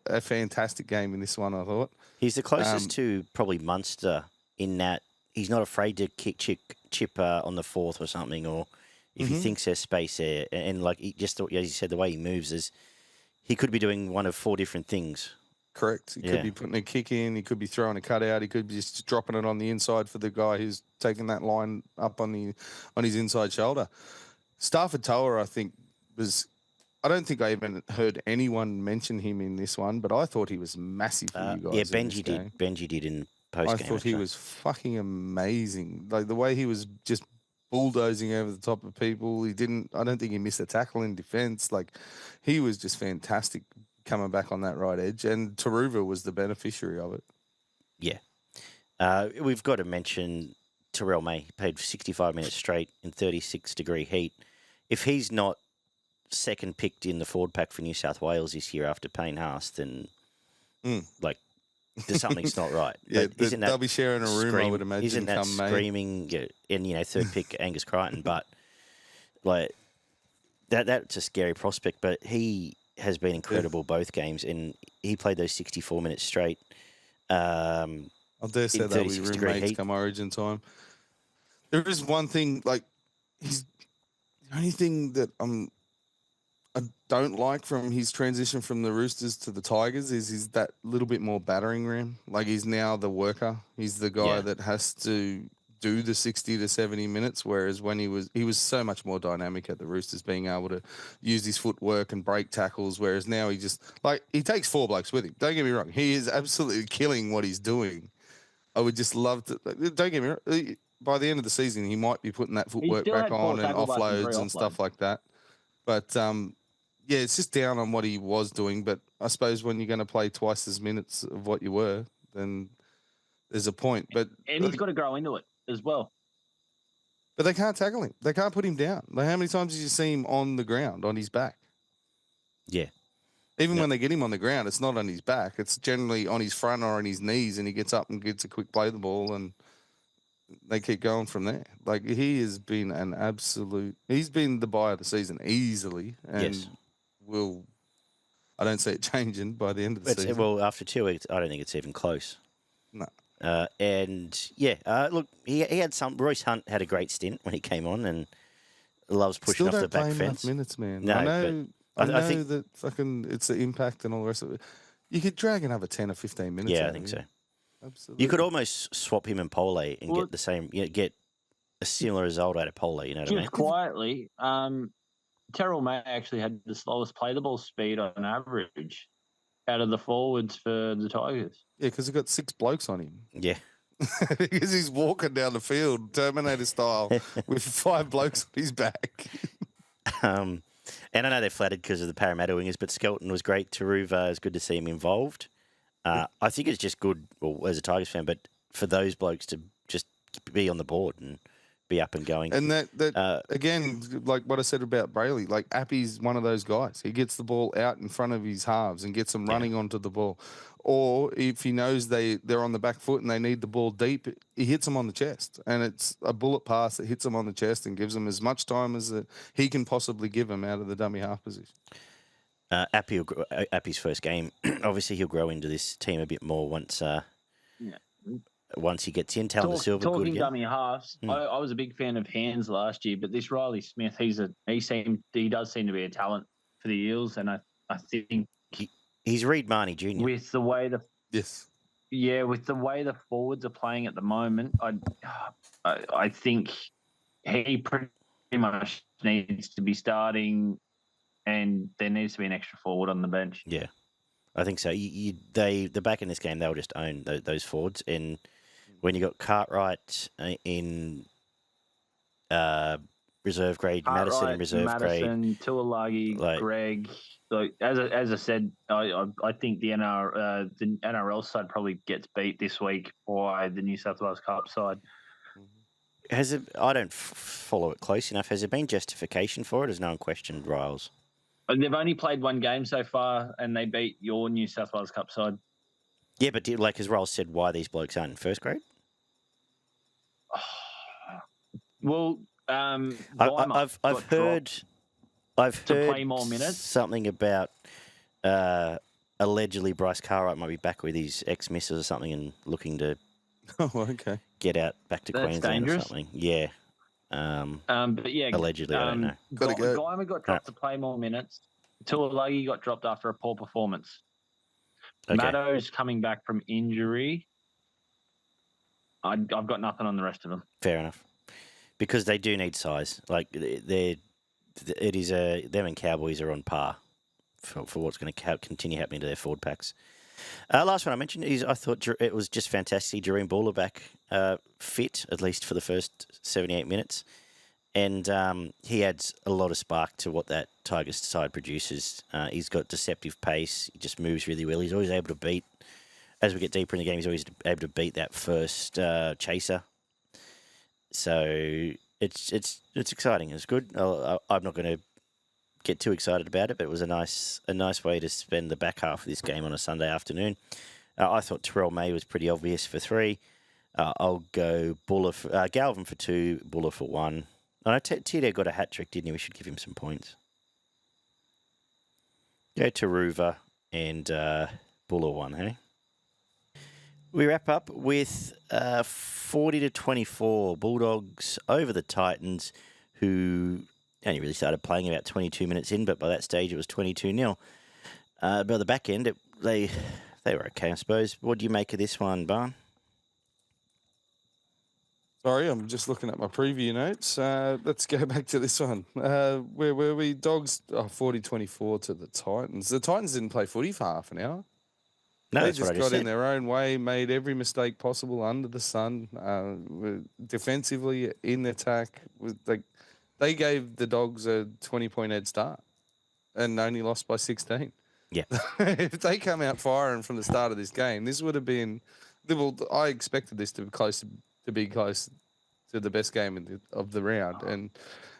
a fantastic game in this one, I thought. He's the closest to probably Munster in that he's not afraid to kick chip on the fourth or something, or if he thinks there's space there. And as you said, the way he moves is he could be doing one of 4 different things. Correct. He could be putting a kick in. He could be throwing a cutout. He could be just dropping it on the inside for the guy who's taking that line up on his inside shoulder. Stafford Toa, I think, I don't think I even heard anyone mention him in this one, but I thought he was massive for you guys. Yeah, in this game. Benji did in post I game. thought he was fucking amazing. Like the way he was just bulldozing over the top of people. I don't think he missed a tackle in defense. He was just fantastic coming back on that right edge, and Taruva was the beneficiary of it. Yeah. We've got to mention Terrell May. He played 65 minutes straight in 36-degree heat. If he's not second picked in the forward pack for New South Wales this year after Payne Haas, then there's something's not right. Yeah, But they'll be sharing a room, I would imagine. Isn't that come May. screaming? And third pick Angus Crichton, but that's a scary prospect. But he has been incredible both games, and he played those 64 minutes straight. I dare say they'll be 36-degree roommates heat. come Origin time. There is one thing, he's the only thing that I don't like from his transition from the Roosters to the Tigers is that little bit more battering ram. He's now the worker. He's the guy that has to do the 60 to 70 minutes, whereas when he was so much more dynamic at the Roosters, being able to use his footwork and break tackles, whereas now he just, he takes 4 blokes with him. Don't get me wrong. He is absolutely killing what he's doing. I would just love to, don't get me wrong, by the end of the season, he might be putting that footwork still back had 4 on and tackle busts and 3 offloads and stuff like that. But, it's just down on what he was doing. But I suppose when you're going to play twice as minutes of what you were, then there's a point. But he's got to grow into it as well. But they can't tackle him. They can't put him down. How many times did you see him on the ground, on his back? Yeah. Even Yeah. when they get him on the ground, it's not on his back. It's generally on his front or on his knees, and he gets up and gets a quick play of the ball, and they keep going from there. Like, he has been an absolute... He's been the buy of the season easily, and Yes. I don't see it changing by the end of the season. Well, after 2 weeks, I don't think it's even close. No. Look, he had some... Royce Hunt had a great stint when he came on and loves pushing Still off the don't play back enough fence. minutes, man. No, I know, but I think... that fucking it's the impact and all the rest of it. You could drag another 10 or 15 minutes Yeah, out I of think him. so. Absolutely. You could almost swap him and Pole and Well, get the same... get a similar result out of Pole, you know what I mean? Just quietly, Terrell May actually had the slowest play the ball speed on average out of the forwards for the Tigers. Yeah, because he got 6 blokes on him. Yeah. Because he's walking down the field, Terminator style, with 5 blokes on his back. And I know they're flattered because of the Parramatta wingers, but Skelton was great. Taruva, it's good to see him involved. I think it's just good, well, as a Tigers fan, but for those blokes to just be on the board and be up and going. And that again, like what I said about Brayley, like Appy's one of those guys. He gets the ball out in front of his halves and gets them running onto the ball. Or if he knows they're on the back foot and they need the ball deep, he hits them on the chest. And it's a bullet pass that hits them on the chest and gives them as much time as he can possibly give them out of the dummy half position. Appy's first game, obviously he'll grow into this team a bit more once he gets in. Talon Silva, good talking again. dummy halves, I was a big fan of Hands last year, but this Riley Smith, he does seem to be a talent for the Eels, and I think he's Reed Marnie Jr. with the way with the way the forwards are playing at the moment, I think he pretty much needs to be starting, and there needs to be an extra forward on the bench. Yeah, I think so. The back in this game, they'll just own those forwards. And when you got Cartwright in reserve grade, Madison in reserve grade, Tuolagi, Greg. Like as I said, I think the NRL side probably gets beat this week by the New South Wales Cup side. I don't follow it close enough. Has there been justification for it? Has no one questioned Riles? They've only played one game so far, and they beat your New South Wales Cup side. Yeah, but as Riles said, why these blokes aren't in first grade? Well, I've heard to play more minutes. Something about allegedly Bryce Cartwright might be back with his ex-missus or something and looking to get out back to Queensland dangerous. or something. Yeah. But yeah, allegedly, I don't know. Guyman got dropped to play more minutes. Tuolagi got dropped after a poor performance. Okay. Maddo's coming back from injury. I've got nothing on the rest of them. Fair enough. Because they do need size. Like them and Cowboys are on par for what's going to continue happening to their forward packs. Last one I mentioned is I thought it was just fantastic. Jareen Buller back fit, at least for the first 78 minutes. And he adds a lot of spark to what that Tigers side produces. He's got deceptive pace. He just moves really well. He's always able to beat, as we get deeper in the game, he's always able to beat that first chaser. So it's exciting. It's good. I'm not going to get too excited about it, but it was a nice way to spend the back half of this game on a Sunday afternoon. I thought Terrell May was pretty obvious for 3. I'll go Galvin for 2, Buller for 1. I know Tito got a hat trick, didn't he? We should give him some points. Go to Ruva and Buller 1, hey? We wrap up with 40-24 Bulldogs over the Titans, who only really started playing about 22 minutes in, but by that stage it was 22-0. But by the back end, they were okay, I suppose. What do you make of this one, Barn? Sorry, I'm just looking at my preview notes. Let's go back to this one. Where were we? Dogs 40-24 to the Titans. The Titans didn't play footy for half an hour. No, they that's what I just just got said. in their own way, made every mistake possible under the sun. Were defensively, in attack, they gave the Dogs a 20-point head start and only lost by 16. Yeah. If they come out firing from the start of this game, this would have been. Well, I expected this to be close to the best game of the round, and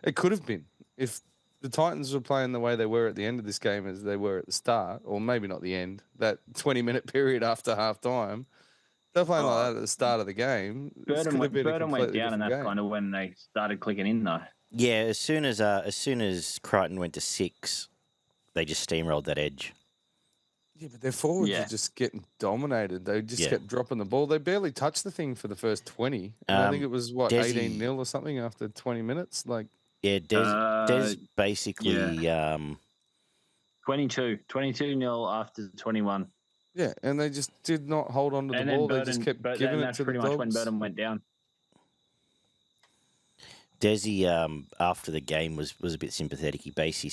it could have been if the Titans were playing the way they were at the end of this game as they were at the start, or maybe not the end, that 20-minute period after half time, they're playing like that at the start of the game. This could have been a Burton went completely down, and different that's game. kind of when they started clicking in, though. Yeah, as soon as Crichton went to 6, they just steamrolled that edge. Yeah, but their forwards Yeah. are just getting dominated. They just Yeah. kept dropping the ball. They barely touched the thing for the first 20. And I think it was, Desi- 18-0 or something after 20 minutes? Like, Yeah, Des basically... 22-0 after 21. yeah, and they just did not hold on to the And ball. then They just kept Burton, giving it that's to the pretty Dogs. much when Burton went down. Desi, after the game, was a bit sympathetic.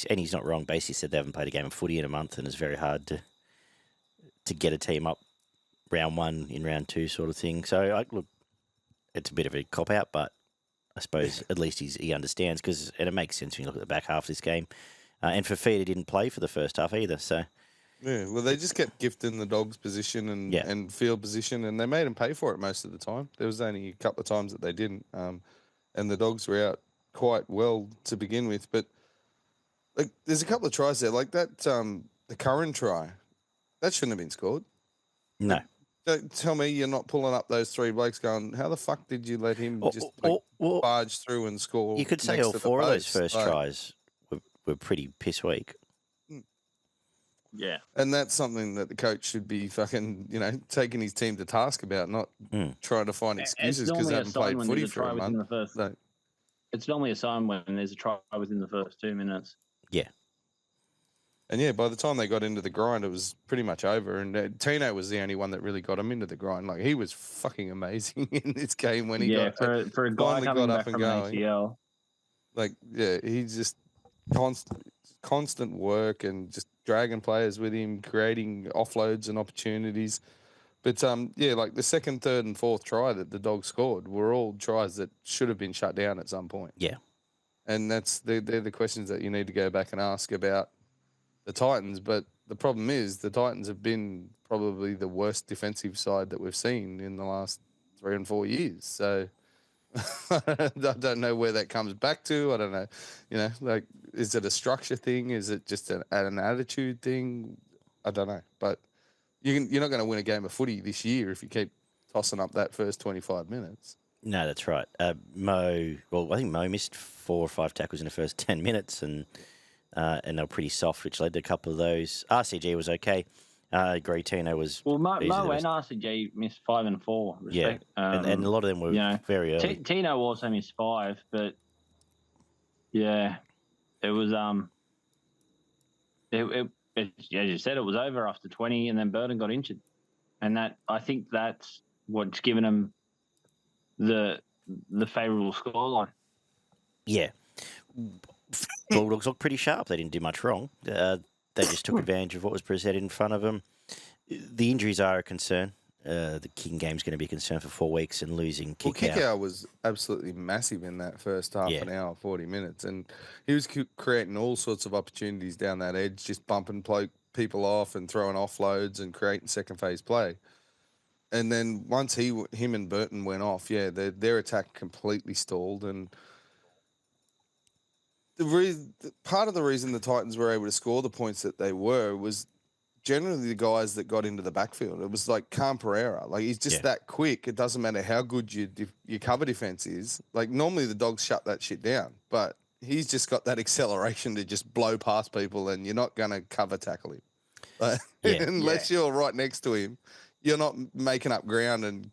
And he's not wrong. Basically said they haven't played a game of footy in a month, and it's very hard to get a team up round 1 in round 2 sort of thing. So, look, it's a bit of a cop-out, but I suppose at least he understands, and it makes sense when you look at the back half of this game. And Fafita didn't play for the first half either, so... Yeah, well, they just kept gifting the Dogs position and field position, and they made them pay for it most of the time. There was only a couple of times that they didn't, and the Dogs were out quite well to begin with. But like, there's a couple of tries there, like that the Curran try, that shouldn't have been scored. No. Don't tell me you're not pulling up those 3 blokes going, how the fuck did you let him just barge through and score? You could say next all to the 4 of those post? first Like, tries were pretty piss weak. Yeah. And that's something that the coach should be fucking, taking his team to task about, not trying to find excuses because they haven't played footy for a month. It's normally a sign when there's a try within the first 2 minutes. Yeah. And yeah, by the time they got into the grind, it was pretty much over. And Tino was the only one that really got him into the grind. Like, he was fucking amazing in this game when he got for a guy coming back from an ACL. Like, yeah, he's just constant work and just dragging players with him, creating offloads and opportunities. But like the second, third, and fourth try that the Dogs scored were all tries that should have been shut down at some point. Yeah. And they're the questions that you need to go back and ask about the Titans. But the problem is the Titans have been probably the worst defensive side that we've seen in the last 3 and 4 years. So I don't know where that comes back to. I don't know. Like, is it a structure thing? Is it just an attitude thing? I don't know. But you're not going to win a game of footy this year if you keep tossing up that first 25 minutes. No, that's right. I think Mo missed 4 or 5 tackles in the first 10 minutes, and they were pretty soft, which led to a couple of those. RCG was okay. Agree, Tino was... Well, Mo and RCG missed 5 and 4. Respect. Yeah, and a lot of them were very early. Tino also missed 5, but yeah, it was... as you said, it was over after 20, and then Burton got injured. And I think that's what's given him the favourable scoreline. Yeah. Bulldogs looked pretty sharp. They didn't do much wrong. They just took advantage of what was presented in front of them. The injuries are a concern. The kicking game's going to be a concern for 4 weeks, and losing Kickout was absolutely massive in that first half an hour, 40 minutes. And he was creating all sorts of opportunities down that edge, just bumping people off and throwing offloads and creating second phase play. And then once him and Burton went off, their attack completely stalled. And part of the reason the Titans were able to score the points that they were was generally the guys that got into the backfield. It was like Cam Pereira. Like, he's just that quick. It doesn't matter how good your cover defense is. Like, normally the Dogs shut that shit down, but he's just got that acceleration to just blow past people, and you're not going to cover tackle him. Like, unless you're right next to him, you're not making up ground and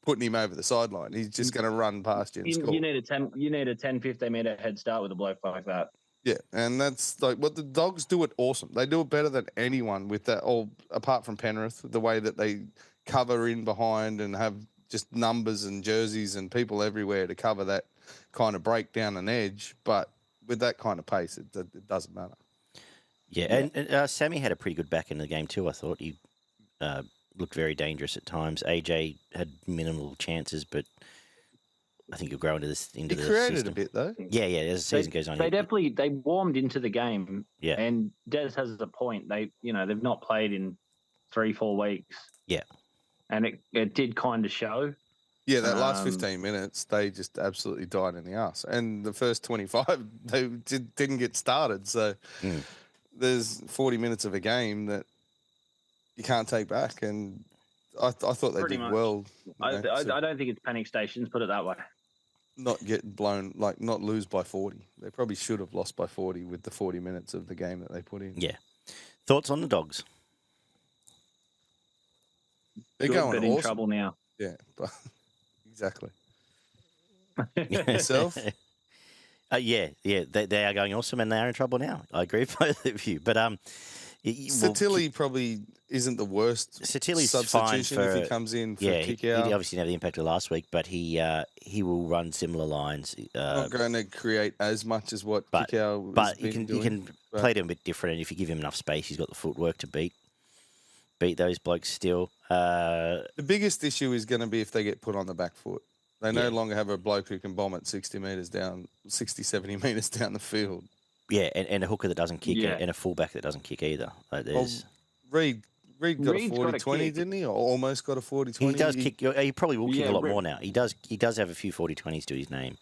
putting him over the sideline. He's just going to run past you and score. You need a 10, 15 metre head start with a bloke like that. Yeah, and that's like what the Dogs do it awesome. They do it better than anyone with that, all apart from Penrith, the way that they cover in behind and have just numbers and jerseys and people everywhere to cover that kind of break down an edge. But with that kind of pace, it doesn't matter. Yeah, and Sammy had a pretty good back end of the game too, I thought. He looked very dangerous at times. AJ had minimal chances, but I think he'll grow into the system. He created a bit, though. Yeah, as the season goes on. They warmed into the game. Yeah. And Des has a point. They've not played in 3-4 weeks. Yeah. And it did kind of show. Yeah, that last Um, 15 minutes, they just absolutely died in the ass. And the first 25, they didn't get started. So Mm. there's 40 minutes of a game that you can't take back. And I thought they Pretty did much. well. I to don't think it's panic stations. Put it that way. not get blown, like not lose by 40. They probably should have lost by 40 with the 40 minutes of the game that they put in. Yeah. Thoughts on the Dogs? They're Good, going but in awesome. trouble now. Yeah, but exactly. Yourself? Yeah, they are going awesome, and they are in trouble now. I agree with both of you. But Satilli probably isn't the worst Satilli's fine substitution for if he comes in for yeah. kick He out. obviously didn't have the impact of last week, but he will run similar lines. Not going to create as much as what but- kick out But you can play him a bit different, and if you give him enough space, he's got the footwork to beat those blokes still. The biggest issue is going to be if they get put on the back foot. They no Yeah. longer have a bloke who can bomb it 60 metres down, 60, 70 metres down the field. Yeah, and a hooker that doesn't kick, Yeah. and a fullback that doesn't kick either. Like Well, there's, Reed got Reed's a got a 40-20, kick. didn't he? Or almost got a 40-20. he does kick. He probably will kick Yeah, a lot Reed- more now. He does have a few 40-20s to his name.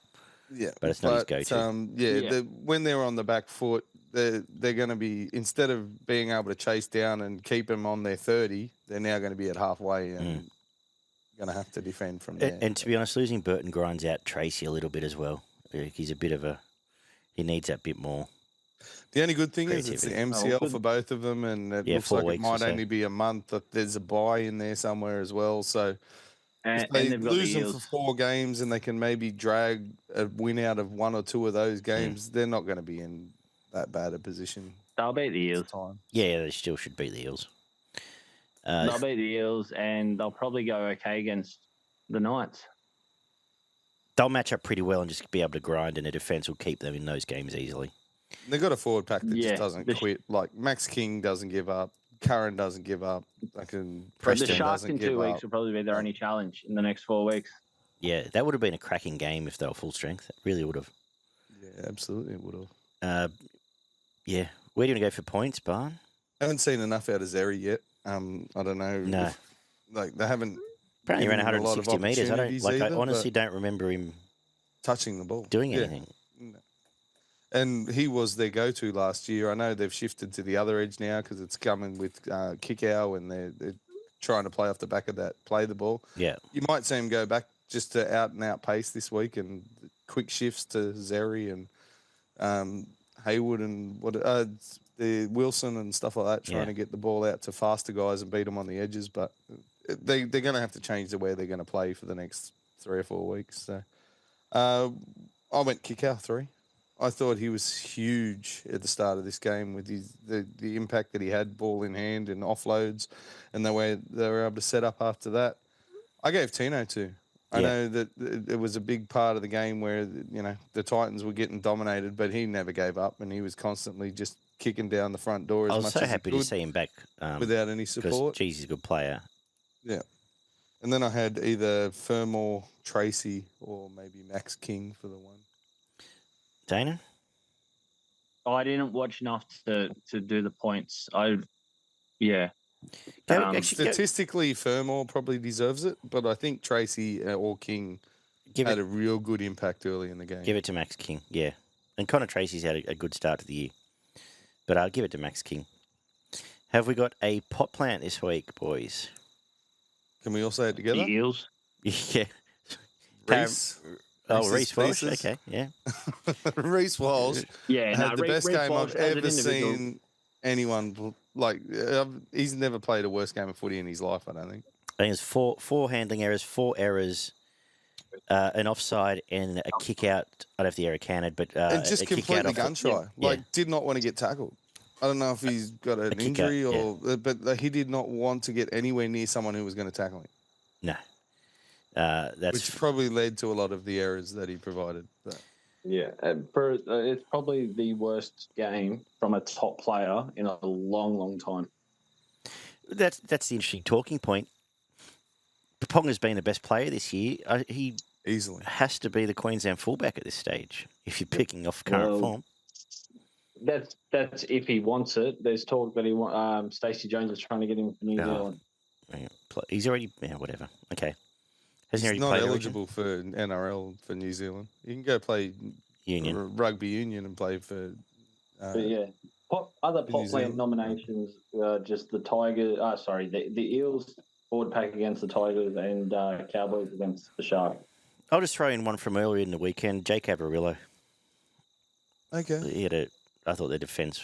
Yeah, But it's not his go-to. Yeah. When they're on the back foot, they're going to be, instead of being able to chase down and keep them on their 30, they're now going to be at halfway and going to have to defend from there. And to be honest, losing Burton grinds out Tracy a little bit as well. He's a bit of he needs that bit more. The only good thing is it's the creativity. MCL for both of them, and it Yeah, looks 4 like it weeks or might so. only be a month. That there's a bye in there somewhere as well. So And, if they and they've got lose the them for Eels. 4 games and they can maybe drag a win out of 1 or 2 of those games, they're not going to be in that bad a position. They'll beat the Eels. Time. Yeah, they still should beat the Eels. They'll beat the Eels, and they'll probably go okay against the Knights. They'll match up pretty well and just be able to grind, and the defence will keep them in those games easily. They've got a forward pack that Yeah, just doesn't the- quit. Like Max King doesn't give up. Curran doesn't give up. Like The Preston Sharks doesn't in give 2 weeks up. will probably be their only challenge in the next 4 weeks. Yeah, that would have been a cracking game if they were full strength. It really would have. Yeah, absolutely, it would have. Yeah. Where do you want to go for points, Barn? Haven't seen enough out of Zeri yet. I don't know. No. if- like they haven't Apparently he ran given him a lot of 160 metres. I opportunities I either, honestly but don't remember him touching the ball, doing Yeah. anything. No. And he was their go-to last year. I know they've shifted to the other edge now because it's coming with kick-out and they're trying to play off the back of that, play the ball. Yeah. You might see him go back just to out-and-out pace this week and quick shifts to Zeri and Haywood and the Wilson and stuff like that, trying Yeah. to get the ball out to faster guys and beat them on the edges. But they're going to have to change the way they're going to play for the next 3 or 4 weeks. So I went kick-out 3. I thought he was huge at the start of this game with the impact that he had, ball in hand and offloads, and the way they were able to set up after that. I gave Tino 2. I Yeah. know that it was a big part of the game where the Titans were getting dominated, but he never gave up, and he was constantly just kicking down the front door as I was much so as happy he to could see him back without any because, support. geez, he's a good player. Yeah. And then I had either Fermor, Tracy, or maybe Max King for the one. Dana? I didn't watch enough to do the points. Yeah. Actually, Statistically, Fermor probably deserves it, but I think Tracy or King give had it a real good impact early in the game. give it to Max King, yeah. And Connor Tracy's had a good start to the year. But I'll give it to Max King. Have we got a pot plant this week, boys? Can we all say it together? The Eels. Yeah. Reece. Oh, Reese's Reece Walsh. Pieces. Okay, yeah. Reece Walsh Yeah, had the best Reece game Walsh I've as an ever individual. seen anyone like. He's never played a worse game of footy in his life, I don't think. I think it's four handling errors, 4 errors, an offside, and a kick out. I don't know if the error counted, but And just a kick out completely off gun shy. Yeah. Like, did not want to get tackled. I don't know if he's got an kick injury out, or, but he did not want to get anywhere near someone who was going to tackle him, No. That's which probably led to a lot of the errors that he provided. But Yeah, it's probably the worst game from a top player in a long, long time. that's the interesting talking point. Ponga's been the best player this year. He easily. has to be the Queensland fullback at this stage if you're picking off current Well, form. That's if he wants it. There's talk that Stacey Jones is trying to get him to New Oh. Zealand. He's already whatever. Okay. Hasn't he He's already not played Origin? eligible for NRL for New Zealand. You can go play Union. rugby union and play for. But yeah, other for New pot plant Zealand. nominations, just the Tigers. The Eels forward pack against the Tigers and Cowboys against the Sharks. I'll just throw in one from earlier in the weekend. Jake Averillo. Okay. I thought their defence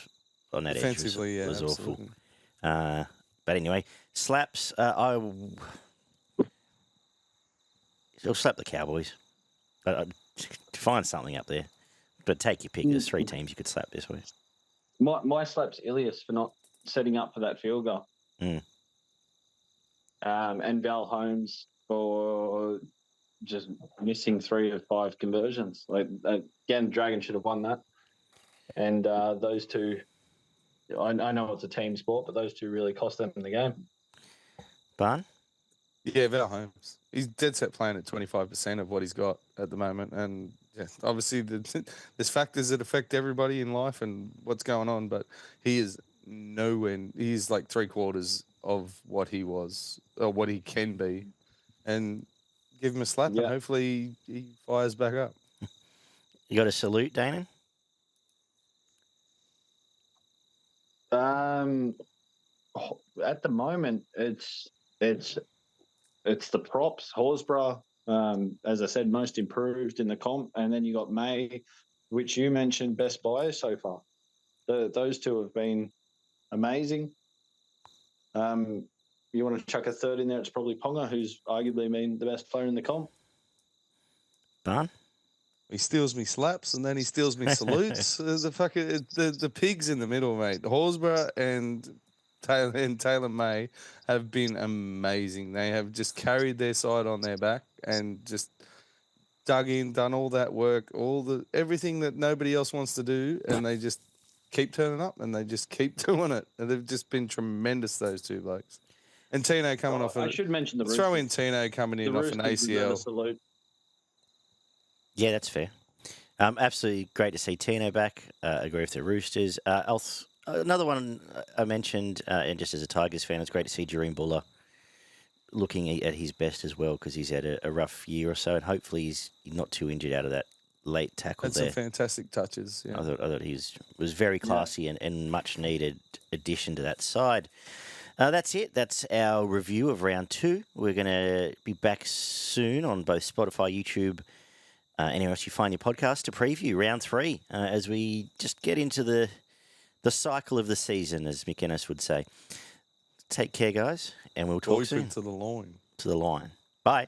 on that edge Defensively, was awful. absolutely. But anyway, slaps. I'll slap the Cowboys. Find something up there. But take your pick. There's 3 teams you could slap this week. My slap's Ilias for not setting up for that field goal. Mm. And Val Holmes for just missing 3 of 5 conversions. Like again, Dragon should have won that. And those two, I know it's a team sport, but those two really cost them in the game. Barn? Yeah, Val Holmes. He's dead set playing at 25% of what he's got at the moment. And yeah, obviously there's factors that affect everybody in life and what's going on, but he is nowhere. He's like 3/4 of what he was or what he can be. And give him a slap and hopefully he fires back up. You got a salute, Danaan? At the moment, it's the props. Horsburgh, as I said, most improved in the comp, and then you got May, which you mentioned best buyers so far. Those two have been amazing. You want to chuck a third in there? It's probably Ponga, who's arguably been the best player in the comp. Barn? He steals me slaps and then he steals me salutes. The pigs in the middle, mate. Horsburgh and Taylor May have been amazing. They have just carried their side on their back and just dug in, done all that work, everything that nobody else wants to do, and they just keep turning up and they just keep doing it. And they've just been tremendous, those two blokes. And Tino coming off. I should mention the throw Roosters. in Tino coming in off an ACL. Salute. Yeah, that's fair. Absolutely great to see Tino back. Agree with the Roosters. Another one I mentioned, and just as a Tigers fan, it's great to see Jareem Buller looking at his best as well because he's had a rough year or so, and hopefully he's not too injured out of that late tackle That's there. some fantastic touches. Yeah. I thought he was very classy and much needed addition to that side. That's it. That's our review of round 2. We're going to be back soon on both Spotify, YouTube, anywhere else you find your podcast to preview round 3 as we just get into the cycle of the season, as McInnes would say. Take care, guys, and we'll talk soon. To the line. To the line. Bye.